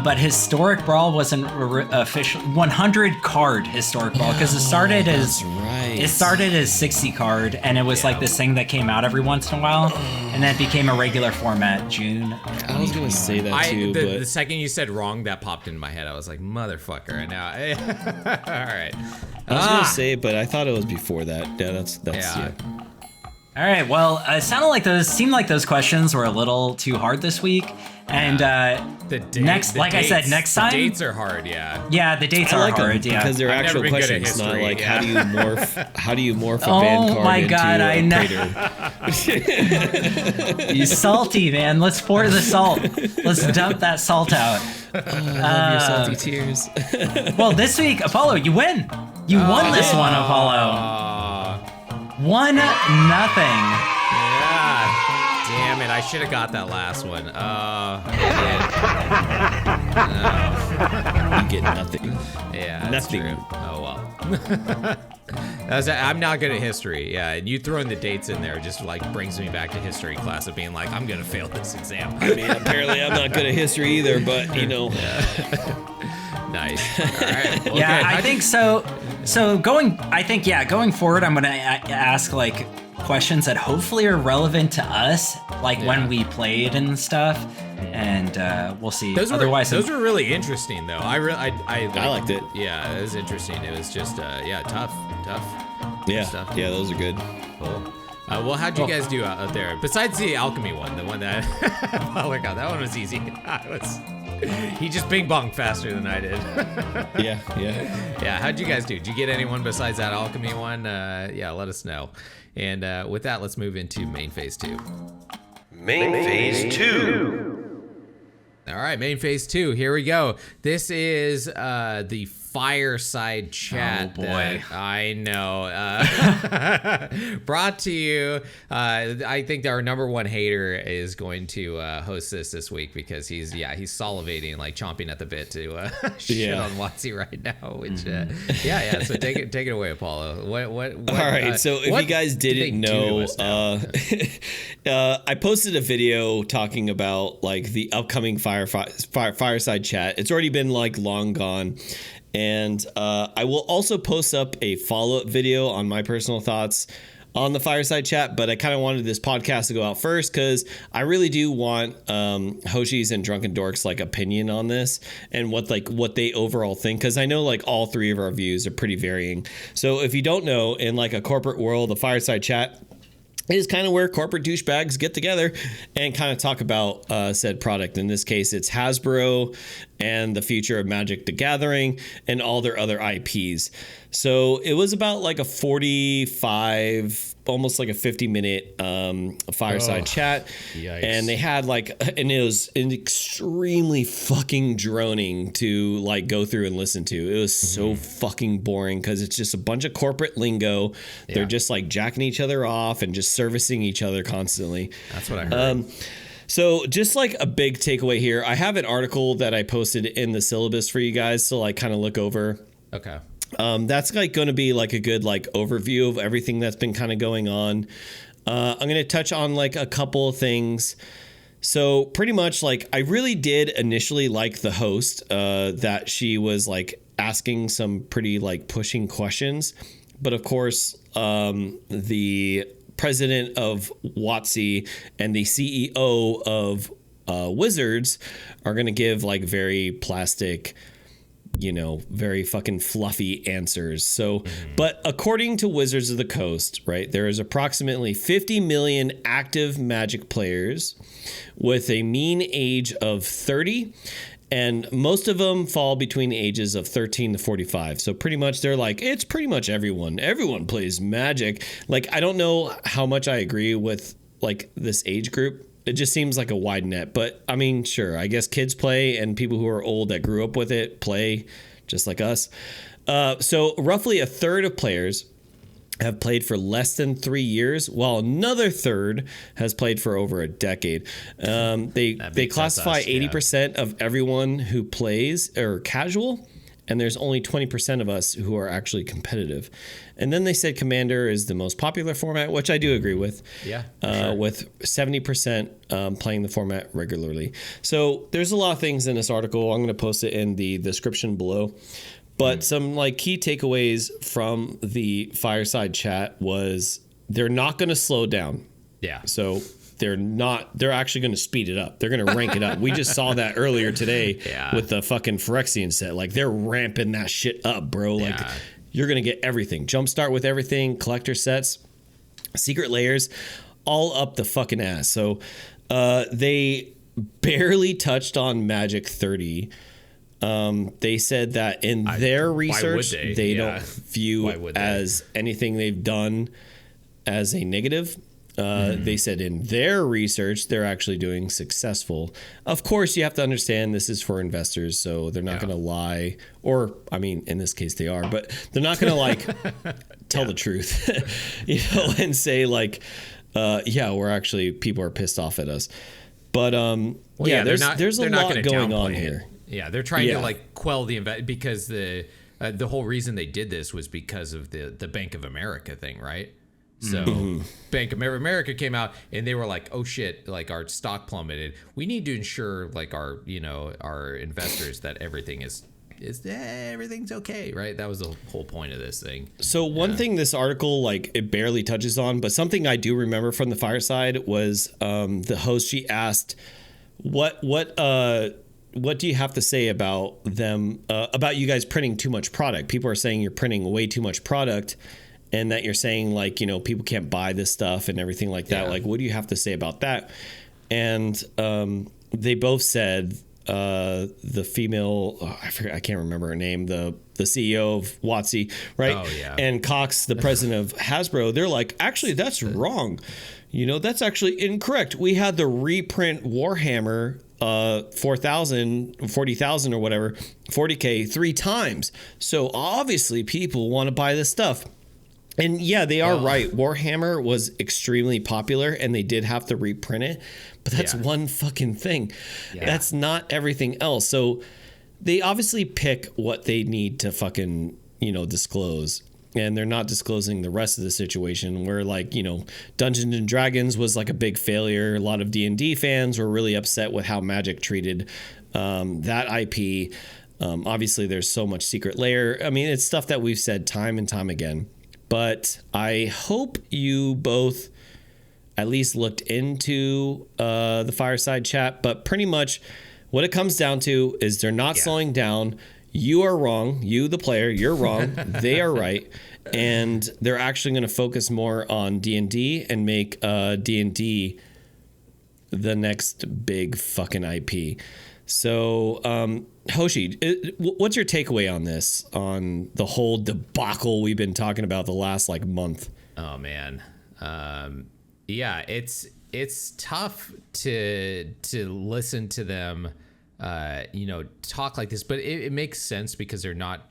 but Historic Brawl wasn't official 100 card Historic Brawl because it started as That's right. It started as 60 card, and it was like this thing that came out every once in a while, and then it became a regular format June. I was gonna say that too, but the second you said wrong, that popped into my head. I was like, motherfucker. And now, all right. I was gonna say, but I thought it was before that. Yeah, that's yeah. All right. Well, it seemed like those questions were a little too hard this week, and next time, the dates are hard. Yeah. Yeah, the dates are hard. Yeah, because they're actual questions, not like how do you morph a band card Oh my God, I know. Praetor. You salty man. Let's pour the salt. Let's dump that salt out. I love your salty tears. Well, this week, Apollo, you win. You won this one, Apollo. 1-0. Yeah. Damn it. I should have got that last one. You get nothing. Yeah, that's nothing. True. Oh, well. I'm not good at history. Yeah, and you throwing the dates in there just like brings me back to history class of being like, I'm going to fail this exam. I mean, apparently I'm not good at history either, but, you know. Nice. All right. Well, Yeah, good. I think so. Going forward, I'm gonna ask like questions that hopefully are relevant to us, like when we played and stuff, and we'll see. Those Otherwise, were really interesting, though. I liked it. Yeah, it was interesting. It was just tough. Yeah, stuff. yeah, those are good. Cool. Well, how'd you guys do out there? Besides the alchemy one, the one that oh my god, that one was easy. He just ping ponged faster than I did. Yeah. How'd you guys do? Did you get anyone besides that alchemy one? Yeah, let us know. And with that, let's move into main phase 2. Main phase 2. All right, main phase 2. Here we go. This is the fireside chat. Oh boy, I know. Brought to you. I think our number one hater is going to host this week because he's salivating, like chomping at the bit to shit on WotC right now. Which So take it away, Apollo. What All right. So if you guys didn't know, I posted a video talking about like the upcoming fireside chat. It's already been like long gone. And I will also post up a follow-up video on my personal thoughts on the fireside chat, but I kind of wanted this podcast to go out first because I really do want Hoshi's and Drunken Dork's like opinion on this and what they overall think, because I know like all three of our views are pretty varying. So if you don't know, in like a corporate world, the fireside chat is kind of where corporate douchebags get together and kind of talk about said product. In this case, it's Hasbro and the future of Magic the Gathering and all their other IPs. So it was about like a 45, almost like a 50-minute fireside chat. Yikes. And they had and it was extremely fucking droning to like go through and listen to. It was so fucking boring because it's just a bunch of corporate lingo. Yeah. They're just like jacking each other off and just servicing each other constantly. That's what I heard. So just like a big takeaway here, I have an article that I posted in the syllabus for you guys to like kind of look over. Okay. That's like going to be like a good like overview of everything that's been kind of going on. I'm going to touch on like a couple of things. So pretty much like I really did initially like the host that she was like asking some pretty like pushing questions. But of course, the president of WotC and the CEO of Wizards are going to give like very plastic, very fucking fluffy answers. So, but according to Wizards of the Coast, right, there is approximately 50 million active Magic players with a mean age of 30. And most of them fall between the ages of 13 to 45. So pretty much they're like, it's pretty much everyone. Everyone plays Magic. Like, I don't know how much I agree with like this age group. It just seems like a wide net. But I mean, sure, I guess kids play and people who are old that grew up with it play just like us. So roughly a third of players have played for less than 3 years, while another third has played for over a decade. They classify 80% of everyone who plays are casual, and there's only 20% of us who are actually competitive. And then they said Commander is the most popular format, which I do agree with. Yeah, sure. With 70% playing the format regularly. So there's a lot of things in this article. I'm going to post it in the description below. But some like key takeaways from the fireside chat was they're not going to slow down. Yeah. So they're actually going to speed it up. They're going to rank it up. We just saw that earlier today with the fucking Phyrexian set. Like they're ramping that shit up, bro. Like you're going to get everything. Jumpstart with everything, collector sets, secret layers, all up the fucking ass. So they barely touched on Magic 30. They said that in their research, they don't view as anything they've done as a negative. They said in their research, they're actually doing successful. Of course, you have to understand this is for investors, so they're not going to lie. Or, I mean, in this case, they are, but they're not going to like tell the truth, and say like, we're actually, people are pissed off at us. But there's a lot going on here. Yeah, they're trying to like quell the because the whole reason they did this was because of the Bank of America thing, right? So Bank of America came out and they were like, oh shit, like our stock plummeted. We need to ensure like our investors that everything's okay, right? That was the whole point of this thing. So one thing this article, like it barely touches on, but something I do remember from the fireside was the host, she asked, what do you have to say about them, about you guys printing too much product? People are saying you're printing way too much product and that you're saying like, people can't buy this stuff and everything like that. Like, what do you have to say about that? And they both said, the female, I can't remember her name, the CEO of WotC, right? Oh, yeah. And Cox, the president of Hasbro, they're like, actually, that's wrong. That's actually incorrect. We had the reprint Warhammer 4,000, 40,000 or whatever, 40K 3 times. So obviously people want to buy this stuff. And yeah, they are right. Warhammer was extremely popular and they did have to reprint it, but that's one fucking thing. Yeah. That's not everything else. So they obviously pick what they need to fucking, disclose. And they're not disclosing the rest of the situation where like, Dungeons and Dragons was like a big failure. A lot of D&D fans were really upset with how Magic treated that IP. Obviously there's so much secret layer. I mean, it's stuff that we've said time and time again. But I hope you both at least looked into the fireside chat. But pretty much what it comes down to is they're not slowing down. You are wrong. You, the player, you're wrong. They are right. And they're actually going to focus more on D&D and make D&D the next big fucking IP. So, Hoshi, what's your takeaway on this, on the whole debacle we've been talking about the last like month? Oh man, it's tough to listen to them, talk like this, but it makes sense because they're not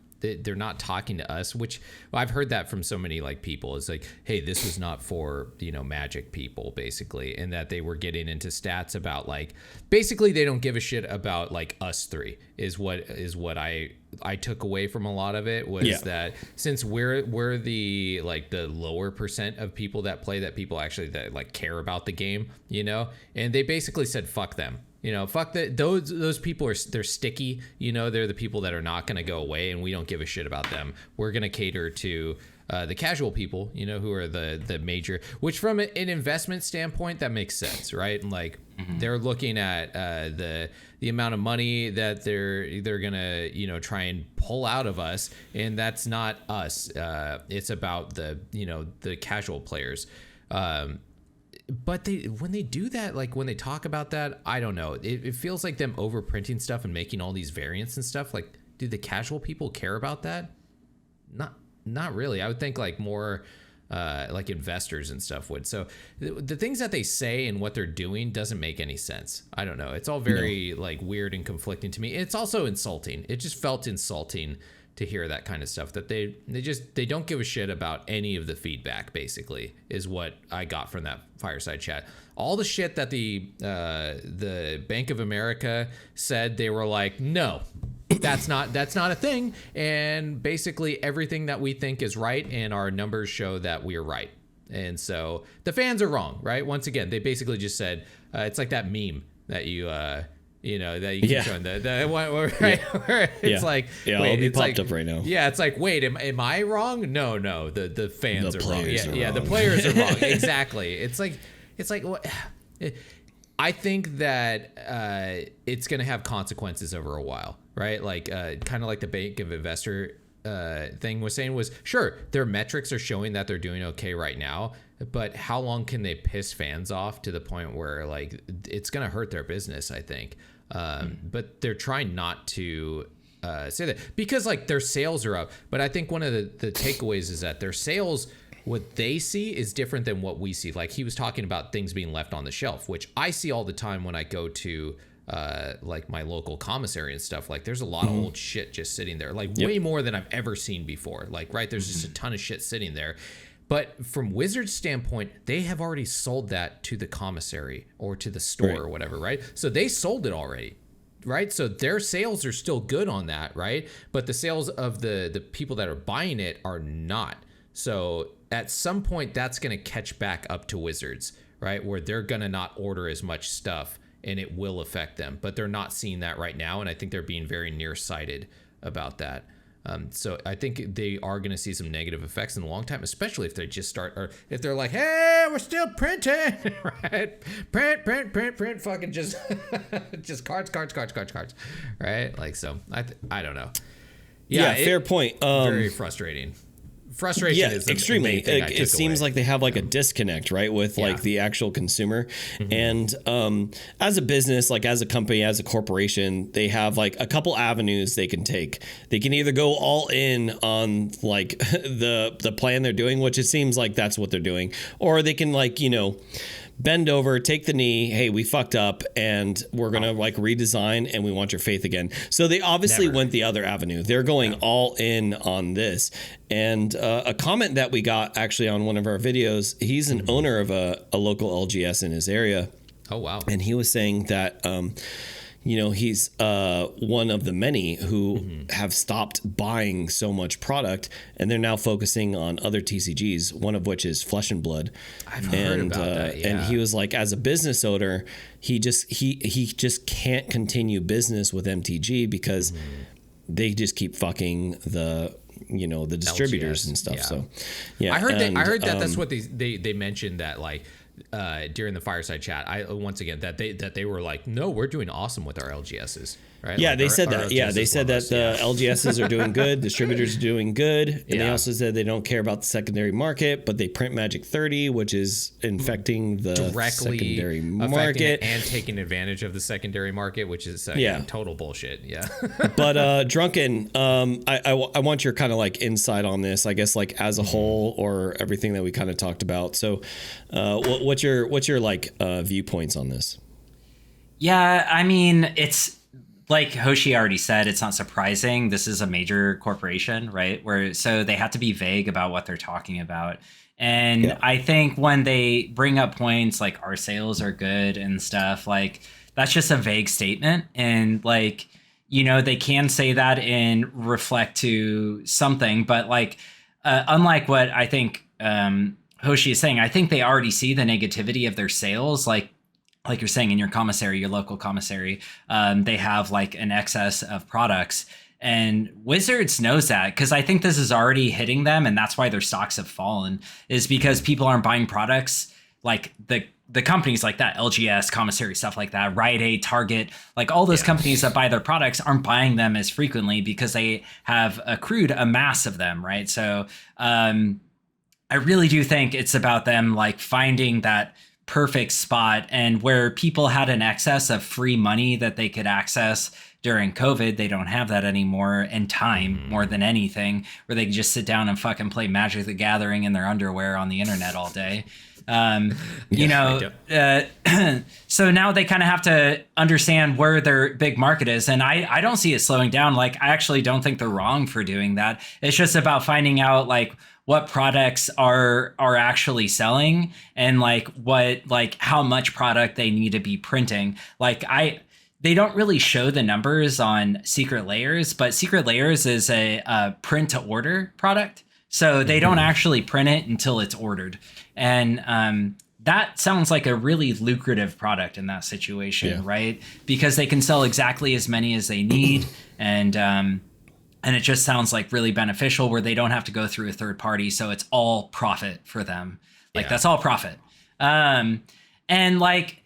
talking to us, which I've heard that from so many like people. It's like, hey, this was not for Magic people basically, and that they were getting into stats about like basically they don't give a shit about like us three is what I took away from a lot of it was that since we're the like the lower percent of people that play, that people actually that like care about the game, and they basically said fuck them. Fuck that. Those people they're sticky. They're the people that are not going to go away, and we don't give a shit about them. We're going to cater to the casual people, who are the major. Which, from an investment standpoint, that makes sense, right? And like they're looking at the amount of money that they're gonna try and pull out of us, and that's not us. It's about the casual players. But when they do that, like when they talk about that, I don't know. It feels like them overprinting stuff and making all these variants and stuff. Like, do the casual people care about that? Not really. I would think like more like investors and stuff would. So the things that they say and what they're doing doesn't make any sense. I don't know. It's all very like weird and conflicting to me. It's also insulting. It just felt insulting to hear that kind of stuff, that they don't give a shit about any of the feedback, basically, is what I got from that fireside chat. All the shit that the Bank of America said, they were like, no, that's not a thing. And basically everything that we think is right, and our numbers show that we're right. And so the fans are wrong, right? Once again, they basically just said, it's like that meme that you You know, that you keep showing the one where, where it's like, wait, it'll be popped up right now. Yeah, it's like, wait, am I wrong? No, the fans are wrong. Yeah, the players are wrong. Exactly. It's like what? I think that it's going to have consequences over a while, right? Like kind of like the bank of investor thing was saying was, sure, their metrics are showing that they're doing okay right now, but how long can they piss fans off to the point where like it's going to hurt their business, I think. But they're trying not to say that because like their sales are up. But I think one of the takeaways is that their sales, what they see is different than what we see. Like he was talking about things being left on the shelf, which I see all the time when I go to like my local commissary and stuff. Like there's a lot of old shit just sitting there, like way more than I've ever seen before. Like, right, there's just a ton of shit sitting there. But from Wizards' standpoint, they have already sold that to the commissary or to the store or whatever, right? So they sold it already, right? So their sales are still good on that, right? But the sales of the people that are buying it are not. So at some point, that's going to catch back up to Wizards, right? Where they're going to not order as much stuff and it will affect them. But they're not seeing that right now. And I think they're being very nearsighted about that. So I think they are going to see some negative effects in the long time, especially if they just start, or if they're like, hey, we're still printing, right? Print, fucking just, just cards, right? Like, so I don't know. Yeah, fair point. Very frustrating. Frustration is extremely. It seems away. like they have like a disconnect, right, with like the actual consumer. And as a business, like as a company, as a corporation, they have like a couple avenues they can take. They can either go all in on like the plan they're doing, which it seems like that's what they're doing, or they can like, you know, bend over, take the knee. Hey, we fucked up and we're going to like redesign and we want your faith again. So they obviously went the other avenue. They're going all in on this. And a comment that we got actually on one of our videos, he's an owner of a local LGS in his area. Oh, wow. And he was saying that, you know, he's one of the many who have stopped buying so much product, and they're now focusing on other TCGs, one of which is Flesh and Blood. I've heard about that, yeah. And he was like, as a business owner, he just can't continue business with MTG because they just keep fucking the distributors LGS, and stuff. yeah. So yeah, I heard that that's what they mentioned, that like during the fireside chat, that they were like, no, we're doing awesome with our LGSs, right? Yeah, like they said that. Yeah, they said that the LGSs are doing good, distributors are doing good, and they also said they don't care about the secondary market, but they print Magic 30, which is infecting the directly secondary market and taking advantage of the secondary market, which is total bullshit. Yeah. But Drunken, I want your kind of like insight on this, I guess, like as a whole, or everything that we kind of talked about. So what's your like viewpoints on this? Yeah, I mean, it's like Hoshi already said, it's not surprising. This is a major corporation, right? So they have to be vague about what they're talking about. And I think when they bring up points like our sales are good and stuff, like that's just a vague statement. And like, you know, they can say that and reflect to something, but like, unlike what I think Hoshi is saying, I think they already see the negativity of their sales. Like you're saying in your commissary, your local commissary, they have like an excess of products, and Wizards knows that, because I think this is already hitting them, and that's why their stocks have fallen, is because people aren't buying products like the companies like that, LGS, commissary, stuff like that, Rite Aid, Target, like all those companies that buy their products aren't buying them as frequently because they have accrued a mass of them, right? So I really do think it's about them like finding that perfect spot, and where people had an excess of free money that they could access during COVID, they don't have that anymore, and time more than anything, where they can just sit down and fucking play Magic the Gathering in their underwear on the internet all day. So now they kind of have to understand where their big market is. And I don't see it slowing down. Like, I actually don't think they're wrong for doing that. It's just about finding out like what products are actually selling, and like how much product they need to be printing. Like they don't really show the numbers on Secret Layers, but Secret Layers is a print to order product. So they don't actually print it until it's ordered. And that sounds like a really lucrative product in that situation, right? Because they can sell exactly as many as they need, and it just sounds like really beneficial where they don't have to go through a third party, so it's all profit for them. Like that's all profit. And like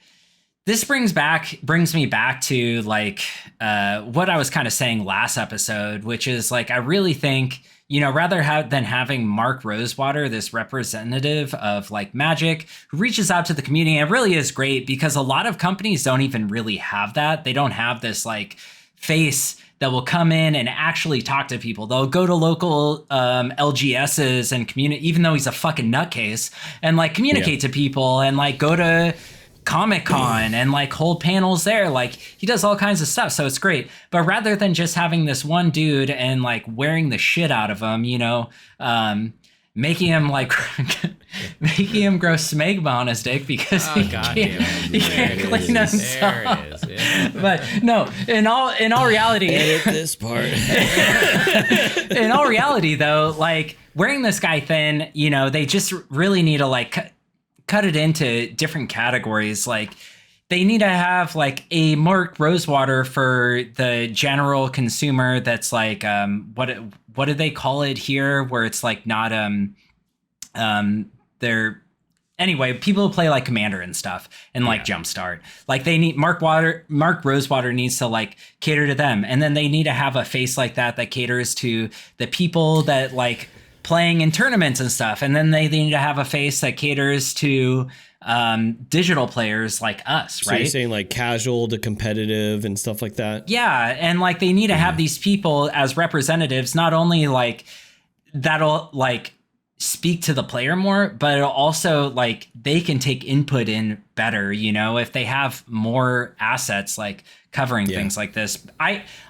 this brings me back to like what I was kind of saying last episode, which is like I really think, you know, rather than having Mark Rosewater, this representative of like Magic, who reaches out to the community, it really is great because a lot of companies don't even really have that. They don't have this like face that will come in and actually talk to people. They'll go to local LGSs and communicate, even though he's a fucking nutcase, and like communicate to people and like go to Comic-Con and like hold panels there. Like he does all kinds of stuff. So it's great. But rather than just having this one dude and like wearing the shit out of him, you know, making him like making him grow smegma on his dick because he can't clean himself. There it is. Yeah. But no, in all reality, edit this part. In all reality, though, like wearing this guy thin, you know, they just really need to like cut it into different categories. Like they need to have like a Mark Rosewater for the general consumer. That's like what do they call it here? Where it's like not they're anyway, people who play like Commander and stuff and like Jumpstart. Like they need Mark Rosewater needs to like cater to them, and then they need to have a face like that caters to the people that like playing in tournaments and stuff, and then they need to have a face that caters to digital players like us, so right? You're saying like casual to competitive and stuff like that? Yeah, and like they need to have these people as representatives, not only like that'll like speak to the player more, but it'll also like they can take input in better, you know, if they have more assets like covering things like this.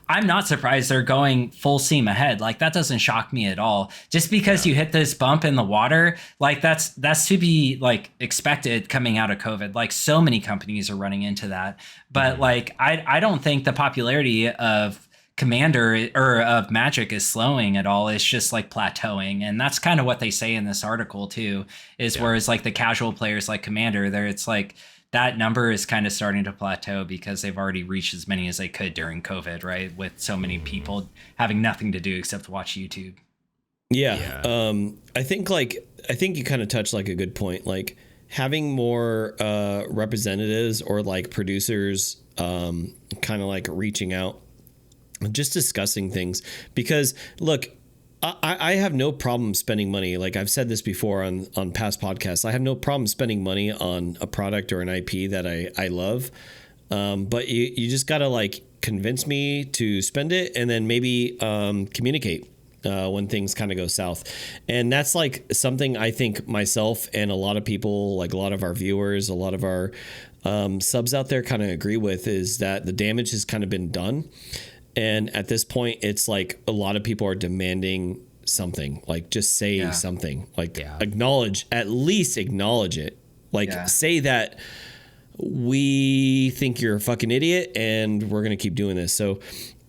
I'm not surprised they're going full steam ahead. Like that doesn't shock me at all. Just because you hit this bump in the water, like that's to be like expected coming out of COVID. Like so many companies are running into that. But like I don't think the popularity of Commander or of Magic is slowing at all. It's just like plateauing, and that's kind of what they say in this article too. Is whereas like the casual players like Commander, there it's like that number is kind of starting to plateau because they've already reached as many as they could during COVID, right? With so many people having nothing to do except watch YouTube. Yeah. I think you kind of touched like a good point, like having more representatives or like producers kind of like reaching out, just discussing things, because look, I have no problem spending money. Like I've said this before on past podcasts, I have no problem spending money on a product or an IP that I love. But you just got to like convince me to spend it, and then maybe communicate when things kind of go south. And that's like something I think myself and a lot of people, like a lot of our viewers, a lot of our subs out there kind of agree with, is that the damage has kind of been done. And at this point, it's like a lot of people are demanding something, like just say something, like at least acknowledge it. Like say that we think you're a fucking idiot and we're going to keep doing this. So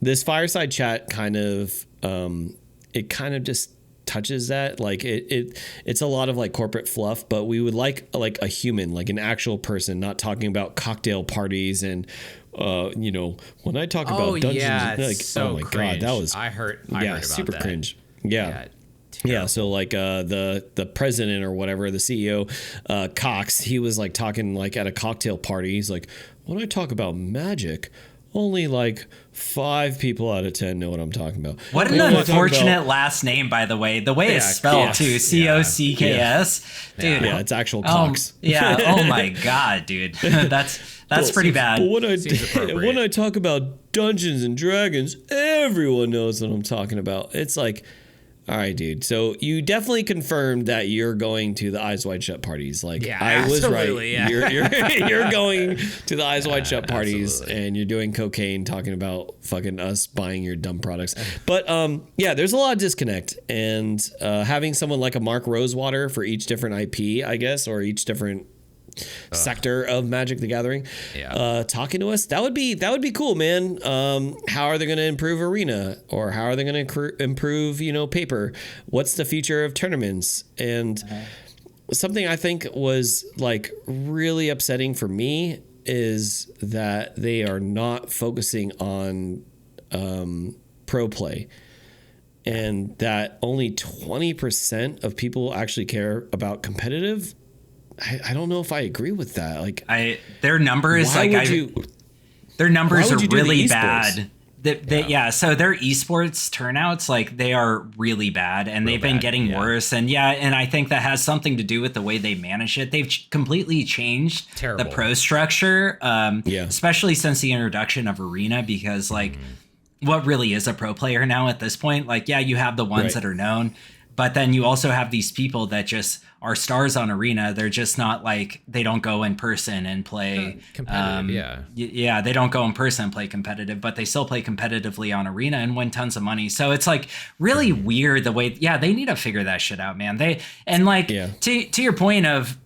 this fireside chat kind of, it kind of just touches that. Like it's a lot of like corporate fluff, but we would like a human, like an actual person, not talking about cocktail parties and you know, when I talk about dungeons, like so oh my cringe. god, that was I heard about super that. cringe. Yeah, so like the president or whatever, the CEO, Cox, he was like talking like at a cocktail party. He's like, when I talk about Magic, only like 5 people out of 10 know what I'm talking about. What an unfortunate last name, by the way. The way it's spelled too, COCKS, dude. Yeah, it's actual Cox. Oh my god, dude, that's pretty bad. But when I talk about Dungeons and Dragons, everyone knows what I'm talking about. It's like, all right, dude. So you definitely confirmed that you're going to the Eyes Wide Shut parties. Like I was right. Yeah. You're going to the Eyes Wide Shut parties, and you're doing cocaine, talking about fucking us buying your dumb products. But there's a lot of disconnect, and having someone like a Mark Rosewater for each different IP, I guess, or each different sector of Magic the Gathering, talking to us, that would be cool, man. How are they going to improve Arena, or how are they going to improve, you know, paper? What's the future of tournaments? And something I think was like really upsetting for me is that they are not focusing on pro play, and that only 20% of people actually care about competitive. I don't know if I agree with that. Like, their numbers, their numbers are really bad. Yeah, so their esports turnouts, like, they are really bad, and they've been getting worse. And and I think that has something to do with the way they manage it. They've completely changed the pro structure, especially since the introduction of Arena, because like, what really is a pro player now at this point? Like, yeah, you have the ones that are known, but then you also have these people that just are stars on Arena. They're just not like, they don't go in person and play competitive. They don't go in person and play competitive, but they still play competitively on Arena and win tons of money. So it's like really weird the way, they need to figure that shit out, man. To your point of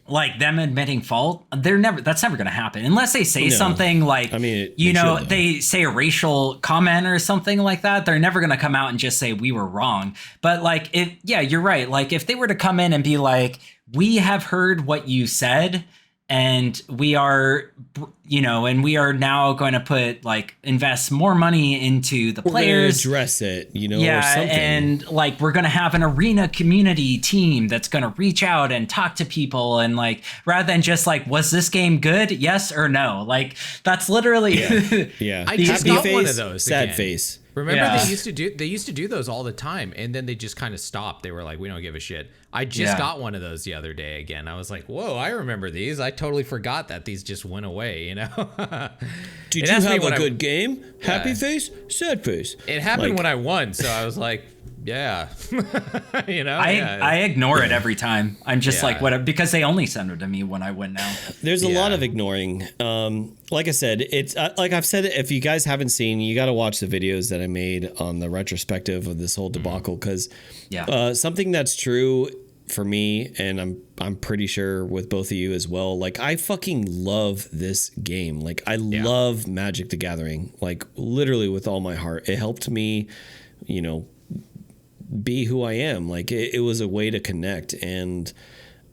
like them admitting fault, that's never going to happen unless they say something like, they say a racial comment or something like that. They're never going to come out and just say we were wrong. But like, you're right. Like, if they were to come in and be like, we have heard what you said, and we are, and we are now going to invest more money into the players. Address it, or something. And like, we're going to have an Arena community team that's going to reach out and talk to people, and like, rather than just like, was this game good? Yes or no? Like, that's literally. I just got one of those. Sad face. Remember they used to do those all the time, and then they just kind of stopped. They were like, we don't give a shit. I just got one of those the other day again. I was like, whoa, I remember these. I totally forgot that these just went away, Did you have a good game? Happy face, sad face. It happened when I won, so I was like, yeah. I ignore it every time. I'm just like, whatever, because they only send it to me when I win now. There's a lot of ignoring. Like I said, it's like I've said, if you guys haven't seen, you got to watch the videos that I made on the retrospective of this whole debacle, because something that's true for me, and I'm pretty sure with both of you as well, like, I fucking love this game. Like, I love Magic the Gathering, like, literally with all my heart. It helped me, be who I am. Like, it was a way to connect, and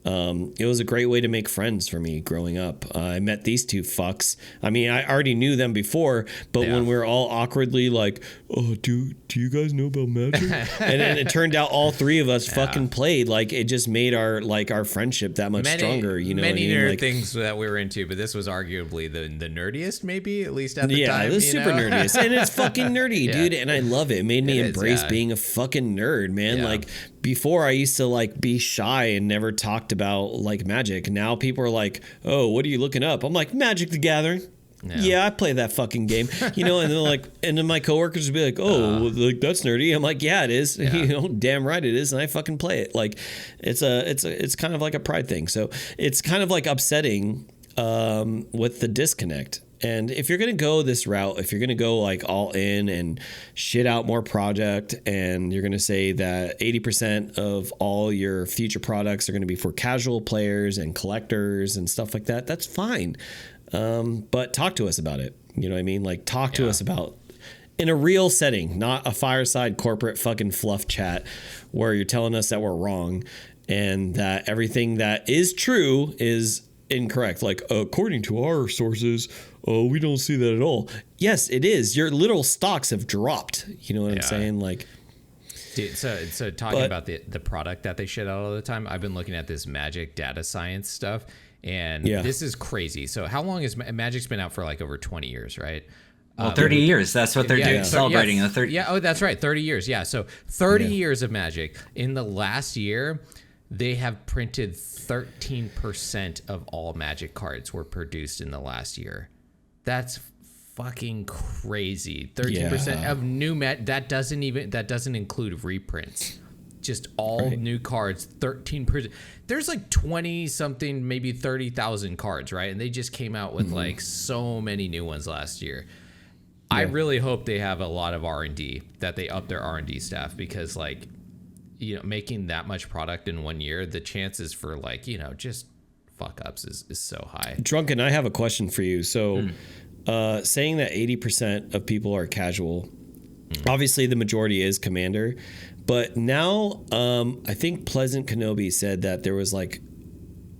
it was a great way to make friends for me growing up. I met these two fucks. I mean, I already knew them before, but when we were all awkwardly like, oh, do you guys know about Magic? And then it turned out all three of us fucking played. Like, it just made our friendship that much stronger. Many nerd things that we were into, but this was arguably the nerdiest, maybe, at least at the time. Yeah, it was super nerdiest, and it's fucking nerdy, dude. And I love it. It made me embrace being a fucking nerd, man. Like, before I used to like be shy and never talked about like Magic. Now people are like, oh, what are you looking up? I'm like, Magic the Gathering. Yeah, I play that fucking game. And they're like, and then my coworkers would be like, oh, like, that's nerdy. I'm like, yeah, it is. Damn right it is, and I fucking play it. Like, it's kind of like a pride thing. So it's kind of like upsetting with the disconnect. And if you're going to go this route, if you're going to go like all in and shit out more product, and you're going to say that 80% of all your future products are going to be for casual players and collectors and stuff like that, that's fine. But talk to us about it. You know what I mean? Like, talk to us about, in a real setting, not a fireside corporate fucking fluff chat where you're telling us that we're wrong and that everything that is true is incorrect. Like, according to our sources, we don't see that at all. Yes, it is. Your little stocks have dropped. You know what I'm saying? Like, dude, so talking about the product that they shit out all the time, I've been looking at this Magic data science stuff, and this is crazy. So how long has Magic's been out for? Like over 20 years, right? Well, 30 years. That's what they're doing, celebrating the 30. Yeah, oh, that's right, 30 years. Yeah, so 30 years of Magic. In the last year, they have printed 13% of all Magic cards were produced in the last year. That's fucking crazy. 13% of new that doesn't include reprints. Just all new cards, 13%. There's like 20 something, maybe 30,000 cards, right? And they just came out with like so many new ones last year. I really hope they have a lot of R&D, that they up their R&D staff, because like, making that much product in 1 year, the chances for like, just fuck ups is so high. Drunken, I have a question for you. So saying that 80% of people are casual, Obviously, the majority is Commander, but now I think Pleasant Kenobi said that there was like,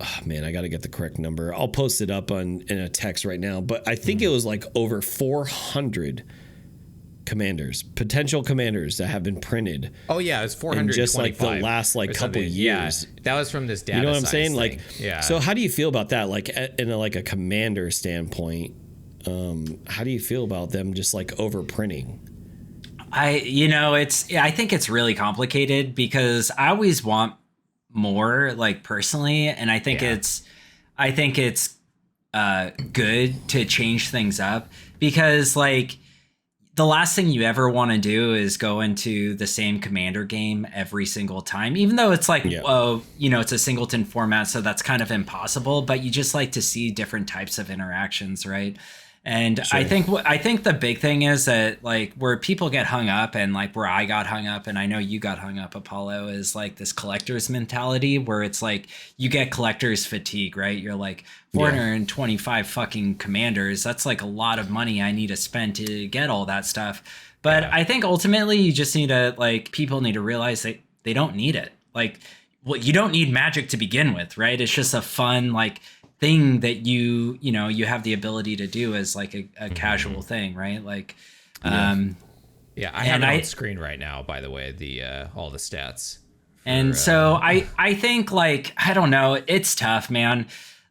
oh man, I got to get the correct number. I'll post it up in a text right now, but I think it was like over 400 potential commanders that have been printed. Oh yeah, it's 425. Just like the last like couple years. Yeah, that was from this data. You know what I'm saying? Thing. Like, yeah. So how do you feel about that? Like in a commander standpoint, how do you feel about them just like overprinting? I think it's really complicated because I always want more, like personally, and I think it's good to change things up because like the last thing you ever want to do is go into the same commander game every single time, even though it's like, it's a singleton format, so that's kind of impossible, but you just like to see different types of interactions, right? And sure. I think the big thing is that like where people get hung up and like where I got hung up and I know you got hung up, Apollo, is like this collector's mentality where it's like you get collector's fatigue, right? You're like 425 fucking commanders. That's like a lot of money I need to spend to get all that stuff. But I think ultimately you just need to like people need to realize that they don't need it. Like, well, you don't need Magic to begin with, right? It's just a fun like thing that you have the ability to do as like a casual thing, right? Like, I have it on screen right now, by the way, the all the stats. So I think like, I don't know, it's tough, man.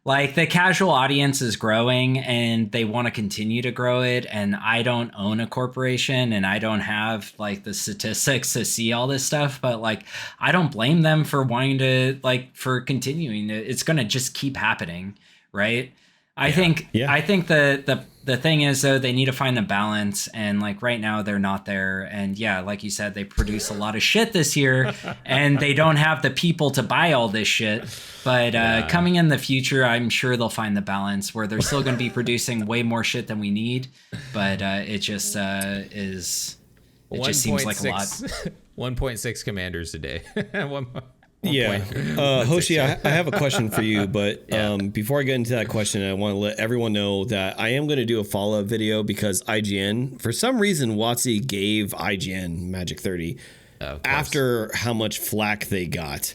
Like the casual audience is growing and they want to continue to grow it. And I don't own a corporation and I don't have like the statistics to see all this stuff, but like, I don't blame them for wanting to for continuing. It's going to just keep happening. Right. I think the thing is though, they need to find the balance and like right now they're not there. And yeah, like you said, they produce a lot of shit this year and they don't have the people to buy all this shit. But coming in the future, I'm sure they'll find the balance where they're still going to be producing way more shit than we need. But it just is. It just seems like a lot. 1.6 commanders a day. Hoshi, I have a question for you, but before I get into that question, I want to let everyone know that I am going to do a follow-up video because IGN, for some reason, WotC gave IGN Magic 30 after how much flack they got.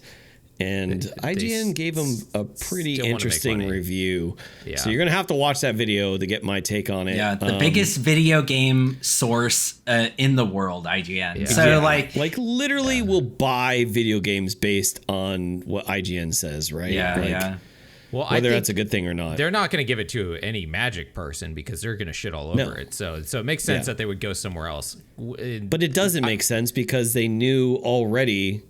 And IGN gave them a pretty interesting review. Yeah. So you're going to have to watch that video to get my take on it. Yeah, the biggest video game source in the world, IGN. Yeah. So like literally will buy video games based on what IGN says, right? Yeah, Well, whether that's a good thing or not. They're not going to give it to any Magic person because they're going to shit all over it. So it makes sense that they would go somewhere else. But it doesn't make sense because they knew already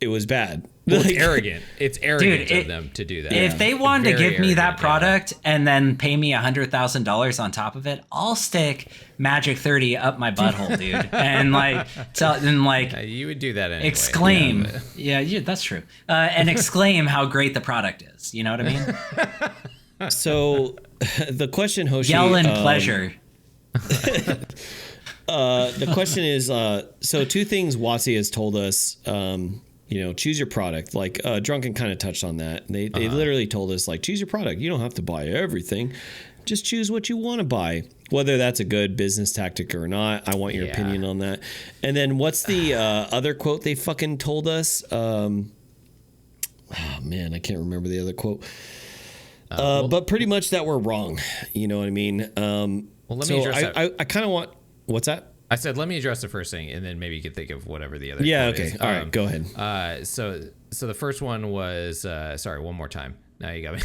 it was bad. Well, it's arrogant. It's arrogant of them to do that. If they wanted to give me that product and then pay me $100,000 on top of it, I'll stick Magic 30 up my butthole, dude. And you would do that anyway. Exclaim, yeah, that's true. And exclaim how great the product is. You know what I mean? So the question, Hoshi, yell in pleasure. The question is, so two things WotC has told us. Choose your product. Like Drunken kind of touched on that. They literally told us like, choose your product. You don't have to buy everything. Just choose what you want to buy. Whether that's a good business tactic or not, I want your opinion on that. And then what's the other quote they fucking told us? Oh man, I can't remember the other quote. But pretty much that we're wrong. You know what I mean? Let me address that. I kind of want. What's that? I said, let me address the first thing, and then maybe you could think of whatever the other. Okay. Is. All right. Go ahead. So the first one was sorry. One more time. Now you got me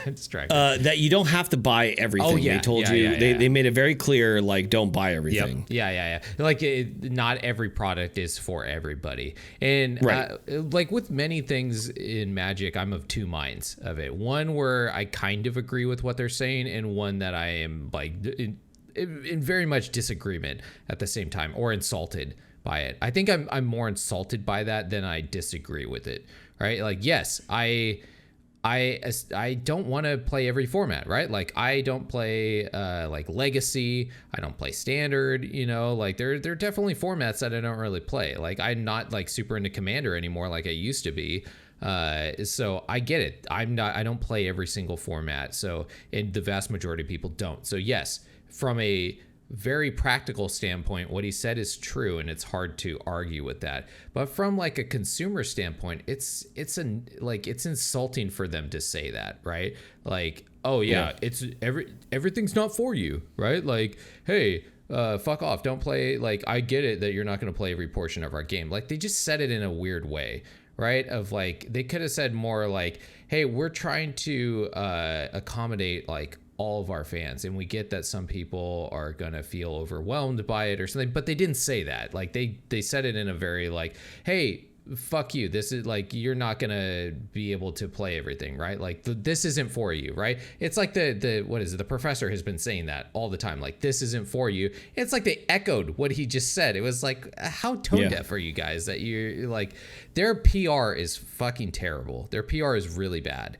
distracted. That you don't have to buy everything. They told you. They made it very clear. Like, don't buy everything. Yep. Yeah. Like, not every product is for everybody. And like with many things in Magic, I'm of two minds of it. One where I kind of agree with what they're saying, and one that I am like. In very much disagreement at the same time, or insulted by it. I think I'm more insulted by that than I disagree with it. Right? Like, yes, I don't want to play every format, right? Like, I don't play like Legacy. I don't play Standard. Like there are definitely formats that I don't really play. Like, I'm not like super into Commander anymore, like I used to be. So I get it. I don't play every single format. So, and the vast majority of people don't. So yes. From a very practical standpoint, what he said is true, and it's hard to argue with that. But from like a consumer standpoint, it's insulting for them to say that, right? Like, oh yeah, it's everything's not for you, right? Like, hey, fuck off, don't play. Like, I get it that you're not going to play every portion of our game. Like, they just said it in a weird way, right? Of like, they could have said more like, hey, we're trying to accommodate like all of our fans, and we get that some people are gonna feel overwhelmed by it or something, but they didn't say that. Like, they said it in a very like, hey, fuck you, this is like, you're not gonna be able to play everything, right? Like, this isn't for you, right? It's like the what is it, the professor has been saying that all the time, like, this isn't for you. It's like they echoed what he just said. It was like, how tone deaf are you guys that you're like, their PR is fucking terrible. Their PR is really bad.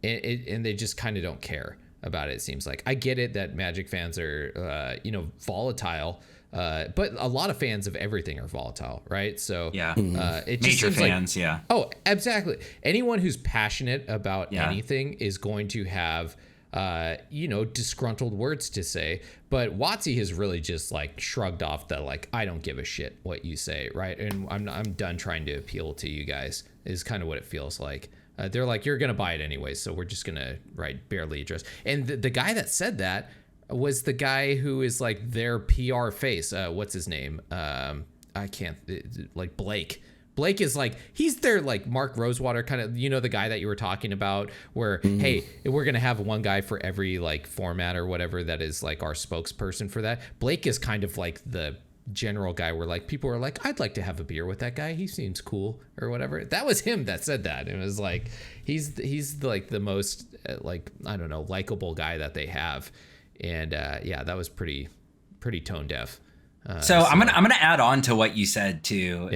And they just kind of don't care about it, it seems like. I get it that Magic fans are, volatile, but a lot of fans of everything are volatile, right? So it just major seems fans, like, oh, exactly. Anyone who's passionate about anything is going to have, disgruntled words to say. But WotC has really just like shrugged off the like, I don't give a shit what you say, right? And I'm done trying to appeal to you guys, is kind of what it feels like. They're like, you're going to buy it anyway, so we're just going to, barely address. And the guy that said that was the guy who is like their PR face. What's his name? I can't, like Blake. Blake is like, he's their like Mark Rosewater kind of, the guy that you were talking about where, hey, we're going to have one guy for every like format or whatever that is like our spokesperson for that. Blake is kind of like the general guy where like people are like, I'd like to have a beer with that guy, he seems cool or whatever. That was him that said that. It was like, he's like the most like, I don't know, likable guy that they have. And that was pretty tone deaf. So I'm gonna add on to what you said too.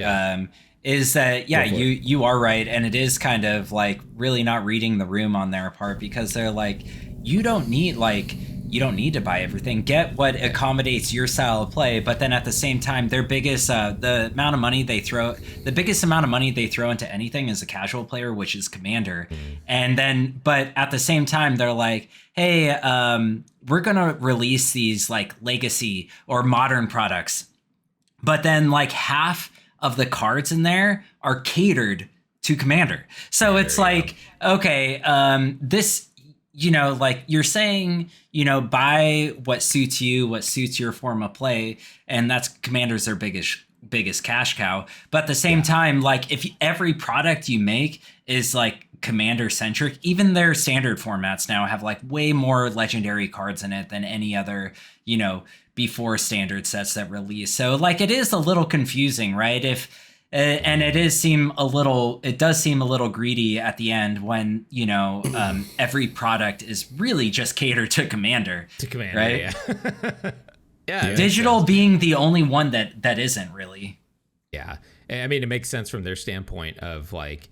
Is that you are right, and it is kind of like really not reading the room on their part, because they're like, you don't need to buy everything. Get what accommodates your style of play, but then at the same time, their biggest the biggest amount of money they throw into anything is a casual player, which is Commander. And then, but at the same time, they're like, hey, we're gonna release these like legacy or modern products, but then like half of the cards in there are catered to Commander. So it's like, okay, this, like you're saying, buy what suits you, what suits your form of play. And that's Commander's their biggest cash cow. But at the same time, like if every product you make is like Commander centric, even their standard formats now have like way more legendary cards in it than any other, before standard sets that release. So like it is a little confusing, right? And it does seem a little greedy at the end when, every product is really just catered to Commander. Right? Yeah. Digital being the only one that isn't really. Yeah. I mean, it makes sense from their standpoint of like,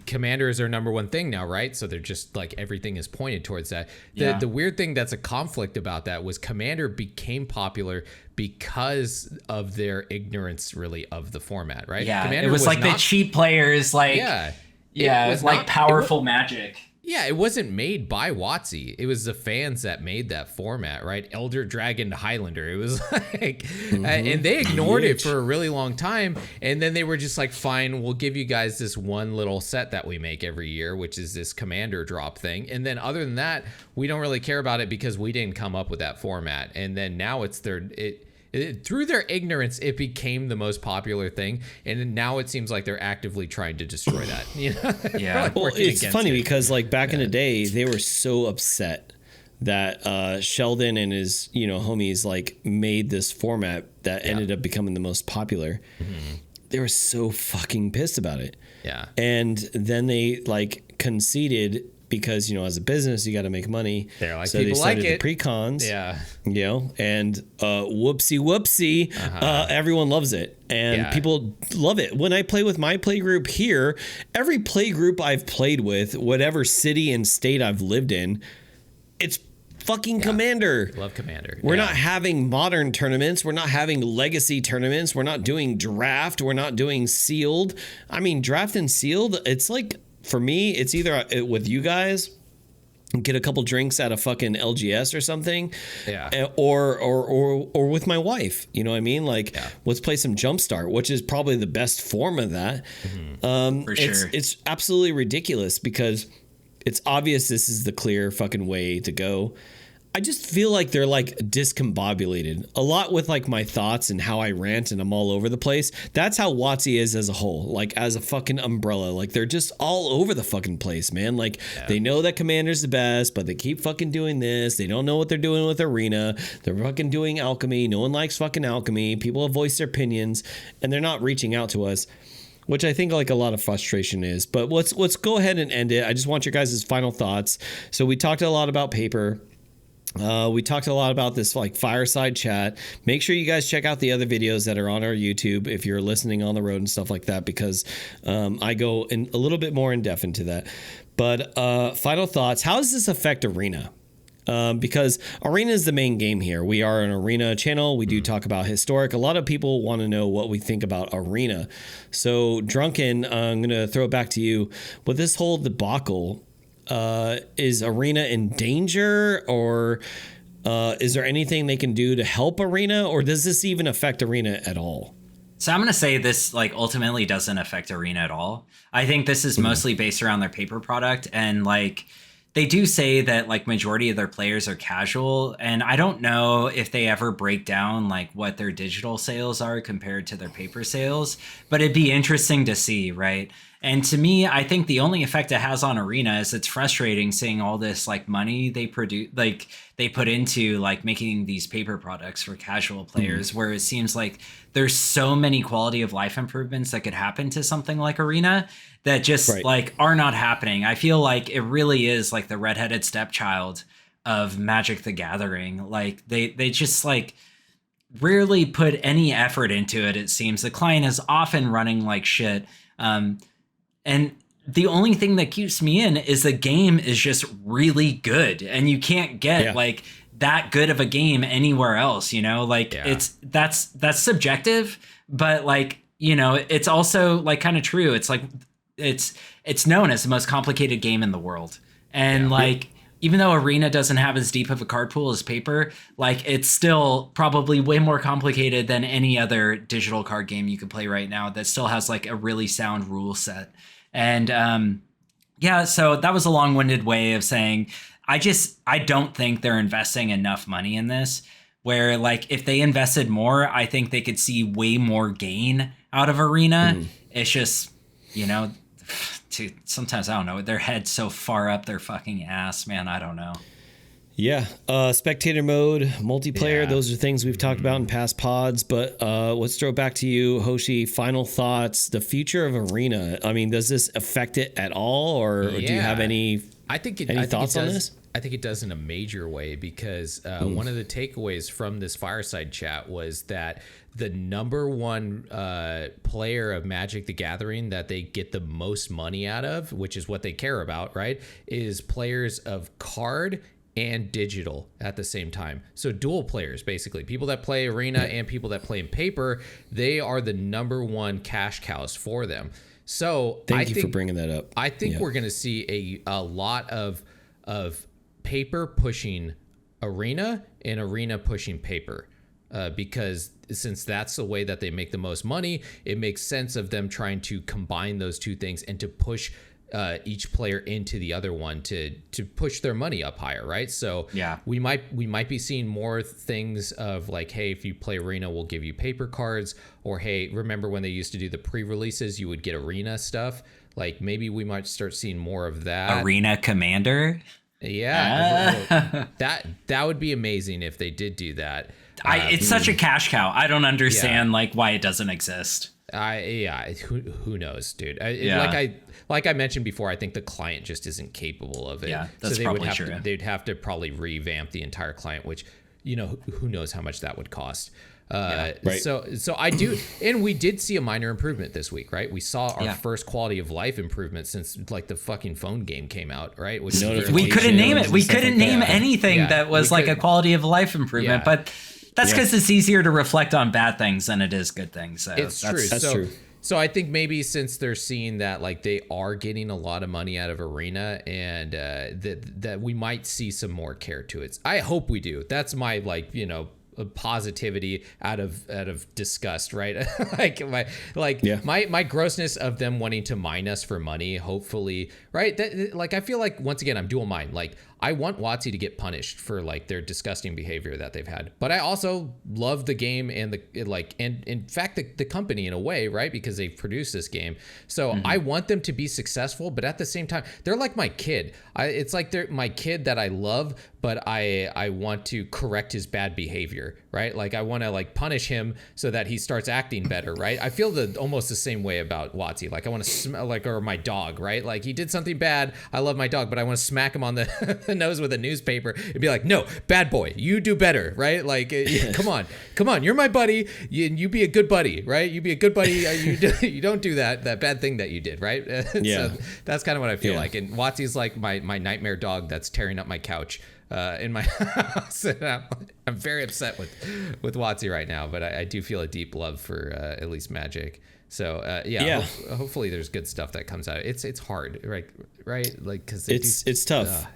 Commander is their number one thing now, right? So they're just like, everything is pointed towards that. The weird thing that's a conflict about that was Commander became popular because of their ignorance really of the format, right? Yeah, Commander it was like the cheap players, like it was like powerful Magic. Yeah, it wasn't made by WotC. It was the fans that made that format, right? Elder Dragon Highlander. It was like, and they ignored it for a really long time. And then they were just like, fine, we'll give you guys this one little set that we make every year, which is this Commander drop thing. And then other than that, we don't really care about it because we didn't come up with that format. And then now it's through their ignorance, it became the most popular thing, and now it seems like they're actively trying to destroy that. Yeah. Like, well, it's funny because like back in the day, they were so upset that Sheldon and his homies like made this format that ended up becoming the most popular. They were so fucking pissed about it. Yeah. And then they like conceded. Because, as a business, you got to make money. They're like, so people they started like it. The pre-cons. Yeah. And whoopsie. Everyone loves it. And people love it. When I play with my play group here, every play group I've played with, whatever city and state I've lived in, it's fucking Commander. Love Commander. We're not having modern tournaments. We're not having legacy tournaments. We're not doing draft. We're not doing sealed. I mean, draft and sealed, it's like... For me, it's either with you guys, get a couple drinks at a fucking LGS or something. Yeah. Or with my wife, you know what I mean? Like, let's play some Jumpstart, which is probably the best form of that. For sure. It's absolutely ridiculous because it's obvious this is the clear fucking way to go. I just feel like they're like discombobulated a lot with like my thoughts and how I rant and I'm all over the place. That's how WotC is as a whole, like as a fucking umbrella. Like they're just all over the fucking place, man. Like they know that Commander's the best, but they keep fucking doing this. They don't know what they're doing with Arena. They're fucking doing Alchemy. No one likes fucking Alchemy. People have voiced their opinions and they're not reaching out to us, which I think like a lot of frustration is. But let's go ahead and end it. I just want your guys' final thoughts. So we talked a lot about paper. We talked a lot about this like fireside chat. Make sure you guys check out the other videos that are on our YouTube if you're listening on the road and stuff like that, because I go in a little bit more in depth into that. But final thoughts. How does this affect Arena? Because Arena is the main game here. We are an Arena channel. We do talk about historic. A lot of people want to know what we think about Arena. So Drunken, I'm going to throw it back to you. With this whole debacle, is Arena in danger, or is there anything they can do to help Arena, or does this even affect Arena at all? So I'm going to say this like ultimately doesn't affect Arena at all. I think this is mostly based around their paper product, and like they do say that like majority of their players are casual, and I don't know if they ever break down like what their digital sales are compared to their paper sales, but it'd be interesting to see, right? And to me, I think the only effect it has on Arena is it's frustrating seeing all this like money they produce, like they put into like making these paper products for casual players, where it seems like there's so many quality of life improvements that could happen to something like Arena that just like are not happening. I feel like it really is like the redheaded stepchild of Magic the Gathering. Like they just like rarely put any effort into it. It seems the client is often running like shit. And the only thing that keeps me in is the game is just really good, and you can't get like that good of a game anywhere else, you know, like that's subjective, but like, you know, it's also like kind of true. It's like, it's known as the most complicated game in the world. And like, even though Arena doesn't have as deep of a card pool as paper, like it's still probably way more complicated than any other digital card game you could play right now that still has like a really sound rule set. And so that was a long-winded way of saying I don't think they're investing enough money in this, where like if they invested more, I think they could see way more gain out of Arena. It's just, you know, sometimes I don't know, their head's so far up their fucking ass, man. I don't know. Yeah. Spectator mode, multiplayer. Those are things we've talked about in past pods, but let's throw it back to you, Hoshi. Final thoughts, the future of Arena. I mean, does this affect it at all, or do you have any thoughts on this? I think it does in a major way, because one of the takeaways from this fireside chat was that the number one player of Magic the Gathering that they get the most money out of, which is what they care about, right, is players of card and digital at the same time. So dual players, basically people that play Arena and people that play in paper, they are the number one cash cows for them. So thank you for bringing that up. I think we're going to see a lot of paper pushing Arena and Arena pushing paper, because since that's the way that they make the most money, it makes sense of them trying to combine those two things and to push each player into the other one to push their money up higher, right? So we might be seeing more things of like, hey, if you play Arena, we'll give you paper cards, or hey, remember when they used to do the pre-releases, you would get Arena stuff. Like maybe we might start seeing more of that. Arena Commander. Yeah, that would be amazing if they did do that. It's such a cash cow. I don't understand like why it doesn't exist. Who knows, dude? Like I mentioned before, I think the client just isn't capable of it. Yeah, that's probably true. They'd have to probably revamp the entire client, which, you know, who knows how much that would cost. So I do, and we did see a minor improvement this week, right? We saw our first quality of life improvement since like the fucking phone game came out, right? We couldn't name it. We couldn't name anything that was like a quality of life improvement, but that's because it's easier to reflect on bad things than it is good things. So it's true. That's true. So I think maybe since they're seeing that like they are getting a lot of money out of Arena, and that we might see some more care to it. I hope we do. That's my like, you know, positivity out of disgust, right? My grossness of them wanting to mine us for money, hopefully, right? That, like, I feel like, once again, I'm dual mind. Like, I want WotC to get punished for like their disgusting behavior that they've had, but I also love the game and and in fact the company in a way, right? Because they've produced this game, so I want them to be successful. But at the same time, they're like my kid. It's like they're my kid that I love, but I want to correct his bad behavior, right? Like I want to like punish him so that he starts acting better, right? I feel almost the same way about WotC. Like I want to or my dog, right? Like he did something bad. I love my dog, but I want to smack him on the nose with a newspaper and be like, no, bad boy, you do better, right? Like come on, you're my buddy. You be a good buddy, right? You be a good buddy. You don't do that bad thing that you did, right? So that's kind of what I feel like. And WotC's like my nightmare dog that's tearing up my couch in my house. I'm very upset with WotC right now, but I do feel a deep love for at least Magic. So hopefully there's good stuff that comes out. It's hard, right? Like because it's tough.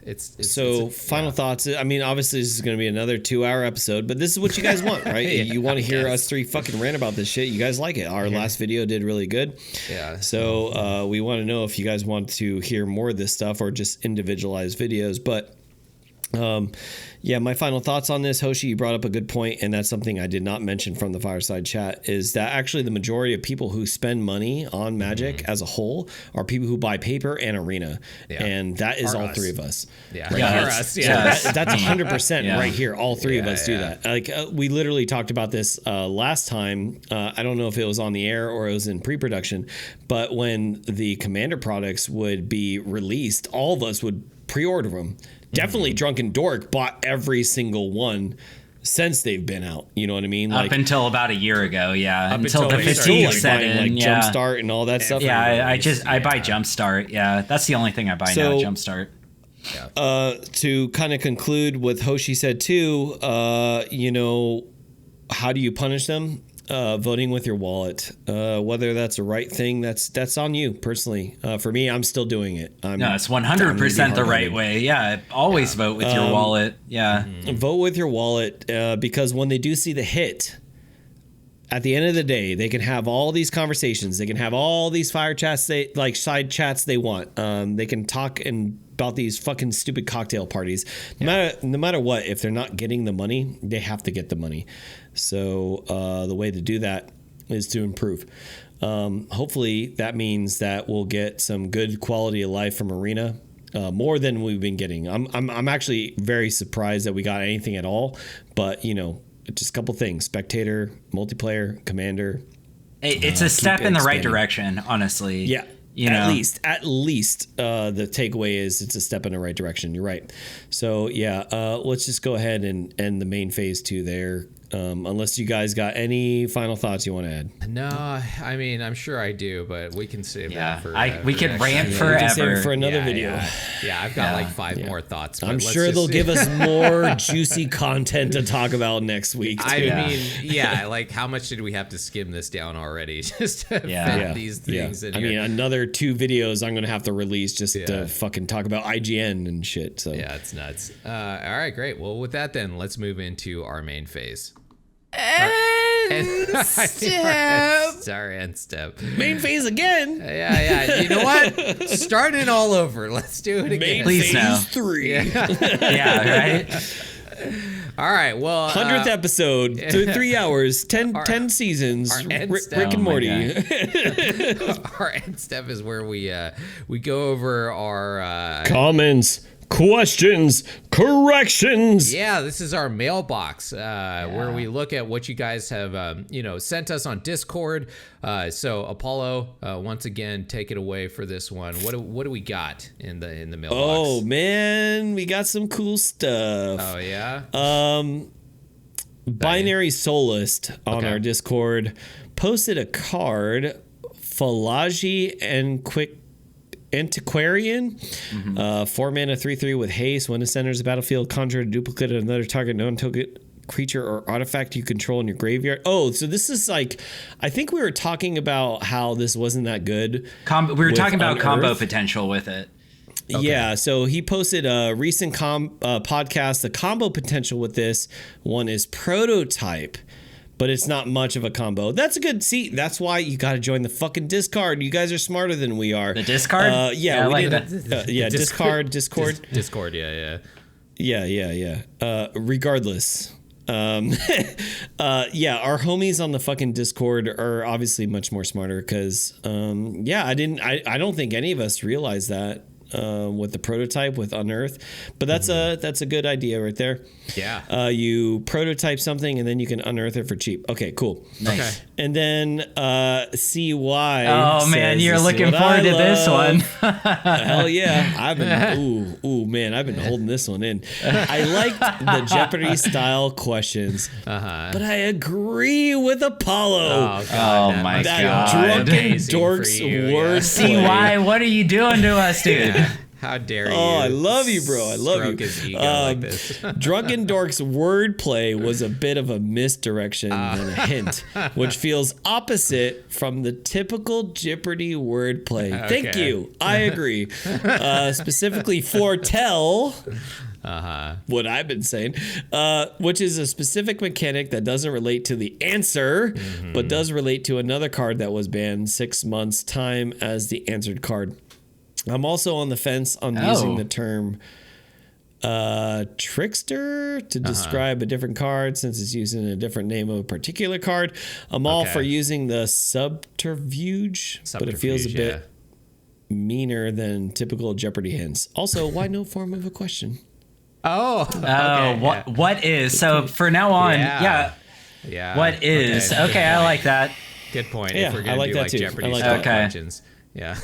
Final thoughts. I mean, obviously this is going to be another 2-hour episode, but this is what you guys want, right? You want to hear us three fucking rant about this shit. You guys like it. Our last video did really good. Yeah. So we want to know if you guys want to hear more of this stuff or just individualized videos, but. My final thoughts on this, Hoshi, you brought up a good point, and that's something I did not mention from the Fireside chat, is that actually the majority of people who spend money on Magic as a whole are people who buy paper and Arena, and that is all three of us. Yeah, that's 100% right here. All three of us do that. Like we literally talked about this last time. I don't know if it was on the air or it was in pre-production, but when the Commander products would be released, all of us would pre-order them. Definitely Drunken Dork bought every single one since they've been out. You know what I mean? Up until about a year ago, until the 15 set in, like Jumpstart and all that stuff. Yeah, I buy Jumpstart. Yeah, that's the only thing I buy now, Jumpstart. Yeah. To kind of conclude what Hoshi said too, how do you punish them? Voting with your wallet, whether that's the right thing, that's on you personally. For me, I'm still doing it. No, it's 100% the right way. Yeah, always vote with your wallet. Yeah, vote with your wallet because when they do see the hit, at the end of the day, they can have all these conversations. They can have all these fire chats, side chats they want. They can talk about these fucking stupid cocktail parties. No matter what, if they're not getting the money, they have to get the money. So the way to do that is to improve. Hopefully that means that we'll get some good quality of life from Arena, more than we've been getting. I'm actually very surprised that we got anything at all. But just a couple things: spectator, multiplayer, Commander. It's a step in the right direction, honestly. Yeah. At least the takeaway is it's a step in the right direction. You're right. So let's just go ahead and end the main phase 2 there. Unless you guys got any final thoughts you want to add. No, I mean, I'm sure I do, but we can save that for we could rant forever. We can save it for another video. Yeah, I've got like 5 more thoughts. I'm sure they'll give us more juicy content to talk about next week. Too. I mean, like how much did we have to skim this down already just to fit these things in here? I mean, another 2 videos I'm going to have to release just to fucking talk about IGN and shit. So yeah, it's nuts. All right, great. Well, with that then, let's move into our main phase. Endstep. Sorry, Endstep. Main phase again. Yeah. You know what? Start it all over. Let's do it again. Main Please phase 3. Yeah, right. All right. Well, 100th episode, 3 hours, 10 seasons. Rick and Morty. Our Endstep is where we go over our comments, questions, corrections. Yeah, this is our mailbox where we look at what you guys have sent us on Discord. So Apollo, once again, take it away for this one. What do we got in the mailbox? Oh man, we got some cool stuff. Oh yeah. Binary Soulist on our Discord posted a card, Falaji and Antiquarian, 4 mana 3/3 with haste. When it centers the battlefield, conjure a duplicate of another target creature or artifact you control in your graveyard. Oh, so this is like, I think we were talking about how this wasn't that good. We were talking about combo Unearth. potential with it. Okay. Yeah, so he posted a recent podcast. The combo potential with this one is Prototype, but it's not much of a combo. That's a good. See, that's why you got to join the fucking Discord. You guys are smarter than we are. The Discord? Yeah, I we like did. that. Discord. Discord, yeah. Regardless. Yeah, our homies on the fucking Discord are obviously much more smarter because, I don't think any of us realized that. With the prototype with Unearth, but that's a good idea right there. Yeah. You prototype something and then you can unearth it for cheap. Okay, cool. Nice. Okay. And then CY. Oh man, you're looking forward to this one. Hell yeah. I've been I've been holding this one in. I liked the Jeopardy style questions, but I agree with Apollo. Oh, God, my that God. drunken Amazing dorks for you, word. CY, what are you doing to us, dude? How dare you? Oh, I love you, bro. I love stroke you. his ego like this. Drunken Dork's wordplay was a bit of a misdirection than a hint, which feels opposite from the typical Jeopardy wordplay. Thank Okay. you. I agree. Specifically foretell. What I've been saying, which is a specific mechanic that doesn't relate to the answer, but does relate to another card that was banned 6 months' time as the answered card. I'm also on the fence on using the term trickster to describe a different card since it's using a different name of a particular card. I'm all for using the subterfuge, but it feels a bit meaner than typical Jeopardy hints. Also, why no form of a question? What is? So for now on, Yeah. what is? Okay, I like that. Good point. Yeah, if we're I gonna like do that like too. Jeopardy I like style that. questions. Yeah.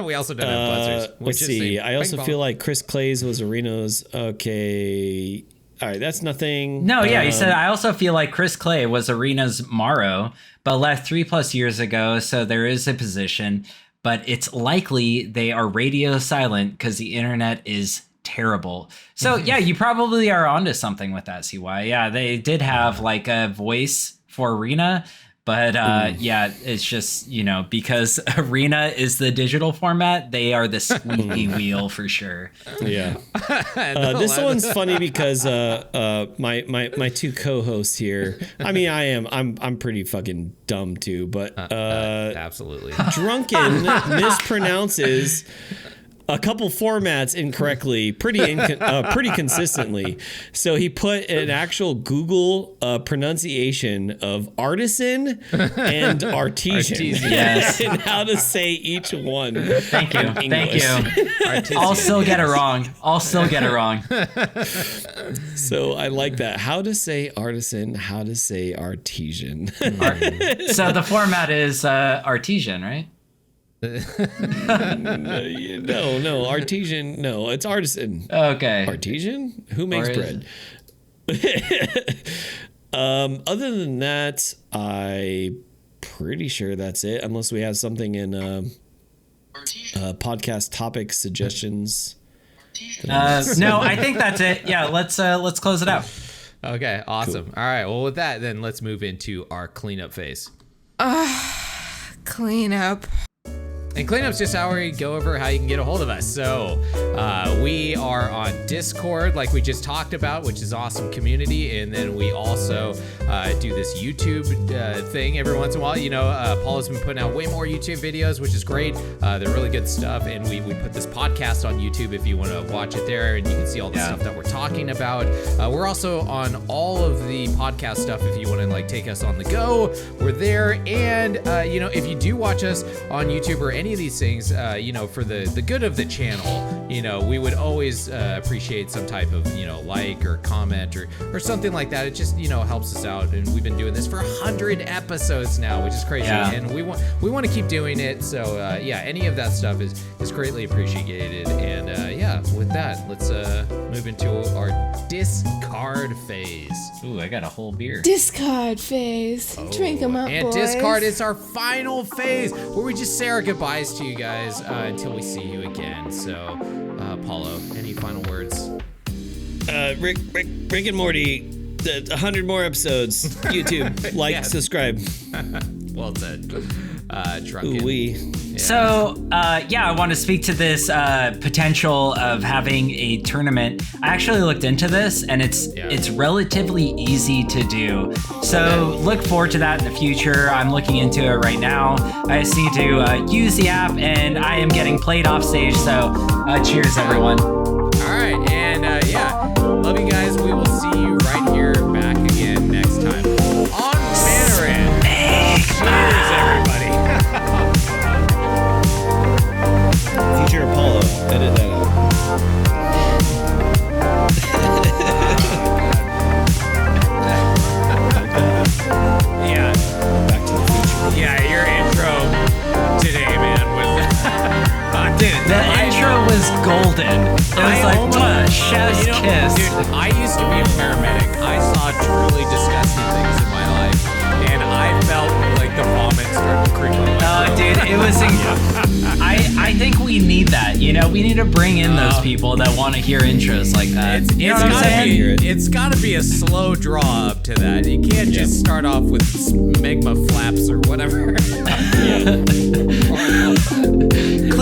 We also don't have buzzers. Let's see. I also feel like Chris Clay's was Arena's. Okay. All right. That's nothing. No, yeah, he said, I also feel like Chris Clay was Arena's Morrow, but left 3+ years ago, so there is a position, but it's likely they are radio silent because the internet is terrible. So yeah, you probably are onto something with that, CY. Yeah, they did have like a voice for Arena, but yeah, it's just, because Arena is the digital format, they are the squeaky wheel for sure. Yeah. This one's funny because my two co-hosts here. I mean, I'm pretty fucking dumb too, but absolutely. Drunken mispronounces a couple formats incorrectly pretty consistently. So he put an actual Google pronunciation of artisan and artesian. Yes. And how to say each one. Thank you. I'll still get it wrong. So I like that. How to say artisan, how to say artesian. So the format is artesian, right? No, artesian. No, it's artisan. Okay. Artesian? Who makes bread? Other than that, I'm pretty sure that's it. Unless we have something in podcast topic suggestions. No, I think that's it. Yeah, let's close it out. Okay, awesome. Cool. All right, well, with that, then let's move into our cleanup phase. Cleanup. And cleanup's just how we go over how you can get a hold of us. So we are on Discord, like we just talked about, which is awesome community. And then we also do this YouTube thing every once in a while. Paula's been putting out way more YouTube videos, which is great. They're really good stuff. And we put this podcast on YouTube if you want to watch it there, and you can see all the stuff that we're talking about. We're also on all of the podcast stuff if you want to take us on the go. We're there. And if you do watch us on YouTube or any of these things, for the good of the channel, we would always appreciate some type of, like or comment or something like that. It just, helps us out. And we've been doing this for 100 episodes now, which is crazy. Yeah. And we want to keep doing it. So any of that stuff is greatly appreciated. And with that, let's move into our discard phase. Ooh, I got a whole beer. Discard phase. Drink them up, and boys. discard is our final phase where we just say our goodbyes to you guys until we see you again. So, Paulo, any final words? Rick and Morty, 100 more episodes. YouTube, like, subscribe. Well said. Drunken. Ooh-wee. So, I want to speak to this potential of having a tournament. I actually looked into this, and it's relatively easy to do. So, look forward to that in the future. I'm looking into it right now. I just need to use the app, and I am getting played off stage. So, cheers, everyone. All right, and love you guys. We will see you right here back again next time on Mandarin. Cheers, everybody. Future Apollo. Edit that out. Yeah. Back to the future. Yeah, your intro today, man, was dude. The intro was golden. It was like chef's kiss. Dude, I used to be a paramedic. I saw truly disgusting things in my life, and I felt like the vomit started creeping up my throat. Dude, it was I think we need that. We need to bring in those people that want to hear intros like that. It's gotta be a slow draw up to that. You can't just start off with smegma flaps or whatever. Yeah.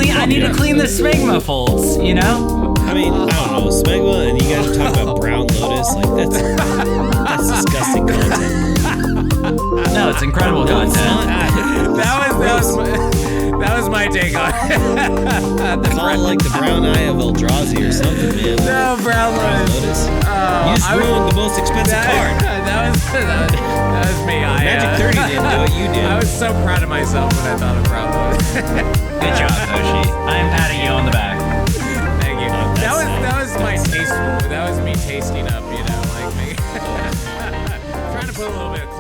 I need to clean the smegma folds, I mean, I don't know, smegma, and you guys talk about brown lotus, like that's disgusting content. No, it's incredible content. That was my take on it. Call it like the brown eye of Eldrazi or something, man. No, brown lotus. You just ruined the most expensive card. That was me. Magic 30 didn't do it, you did. I was so proud of myself when I thought of brown lotus. Good job, Toshi. I'm patting you on the back. Thank you. That was my taste. That was me tasting up, like trying to put a little bit of